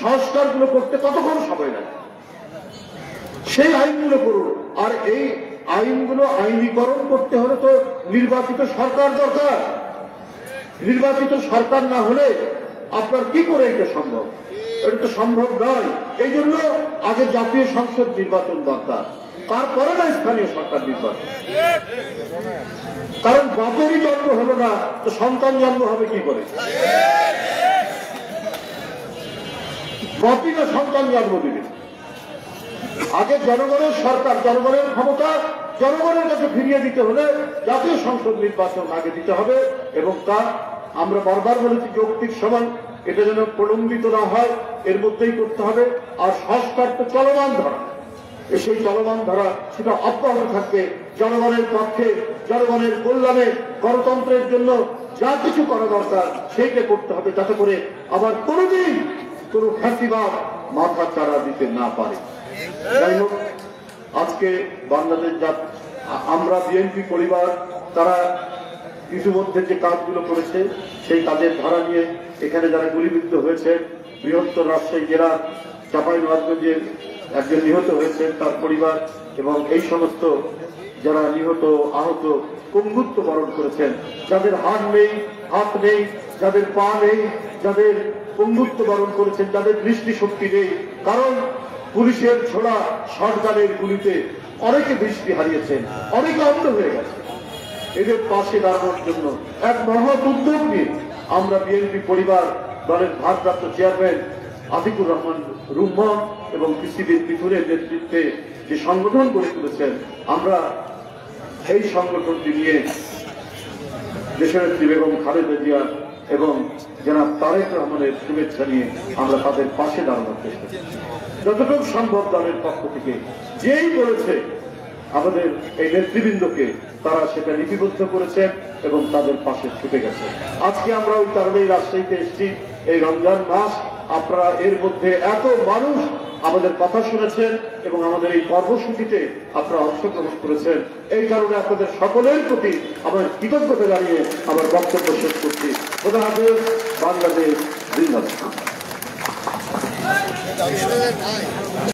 সংস্কারগুলো করতে কতক্ষণ সময় লাগে, সেই আইনগুলো করুন। আর এই আইনগুলো আইনীকরণ করতে হলে তো নির্বাচিত সরকার দরকার। নির্বাচিত সরকার না হলে আপনার কি করে এটা সম্ভব? এটা তো সম্ভব নয়। এই জন্য আগে জাতীয় সংসদ নির্বাচন দরকার, তারপরে না স্থানীয় সরকার নির্বাচন। কারণ বাপেরই জন্ম হলো না তো সন্তান জন্ম হবে কি করে? বাপই না সন্তান জন্ম দিবে। আগে জনগণের সরকার, জনগণের ক্ষমতা জনগণের কাছে ফিরিয়ে দিতে হলে জাতীয় সংসদ নির্বাচন আগে দিতে হবে, এবং তা আমরা বারবার বলেছি যৌক্তিক সময় এটা যেন প্রলম্বিত না হয়, এর মধ্যেই করতে হবে। আর সংস্কার তো চলমান ধারা, সেই চলমান ধারা সেটা অব্যাহত থাকবে জনগণের পক্ষে, জনগণের কল্যাণে, গণতন্ত্রের জন্য যা কিছু করা দরকার সেইটা করতে হবে, যাতে করে আবার কোনোদিন কোনো ফ্যাসিবাদ মাথা চাড়া দিতে না পারে। যাই হোক, আজকে বাংলাদেশ আমরা বিএনপি পরিবার তারা ইতিমধ্যে যে কাজগুলো করেছে সেই কাজের ধারা নিয়ে এখানে যারা গুলিবিদ্ধ হয়েছে, বৃহত্তর রাজশাহী জেলা চাঁপাইনবাবগঞ্জে একজন নিহত হয়েছেন তার পরিবার, এবং এই সমস্ত যারা নিহত আহত পঙ্গুত্ব বরণ করেছেন, যাদের হাত নেই, হাত নেই, যাদের পা নেই, যাদের পঙ্গুত্ব বরণ করেছেন, যাদের দৃষ্টিশক্তি নেই, কারণ পুলিশের ছোড়া শটগানের গুলিতে অনেকে দৃষ্টি হারিয়েছেন, অনেকে অন্ধ হয়ে গেছে। এদের পাশে দাঁড়ানোর জন্য এক মহৎ উদ্যোগ নিয়ে আমরা বিএনপি পরিবার দলের ভারপ্রাপ্ত চেয়ারম্যান আতিকুর রহমান রুম্মান এবং পিসিবির পিথুরের নেতৃত্বে যে সংগঠন গড়ে তুলেছেন, আমরা সেই সংগঠনটি নিয়ে দেশনেত্রী বেগম খালেদা জিয়া এবং জনাব তারেক রহমানের শুভেচ্ছা নিয়ে আমরা তাদের পাশে দাঁড়ানোর চেষ্টা করছি। যতটুকু সম্ভব দলের পক্ষ থেকে যেই বলেছে আমাদের এই নেতৃবৃন্দকে, তারা সেটা লিপিবদ্ধ করেছেন এবং তাদের পাশে ছুটে গেছে। আজকে আমরা ওই কারণেই রাজশাহীতে এসেছি। এই রমজান মাস আপনারা এর মধ্যে এত মানুষ আমাদের কথা শুনেছেন এবং আমাদের এই কর্মসূচিতে আপনারা অংশগ্রহণ করেছেন, এই কারণে আপনাদের সকলের প্রতি আমার কৃতজ্ঞতা জানিয়ে আমার বক্তব্য শেষ করছি। খোদা হাফেজ। বাংলাদেশ জিন্দাবাদ।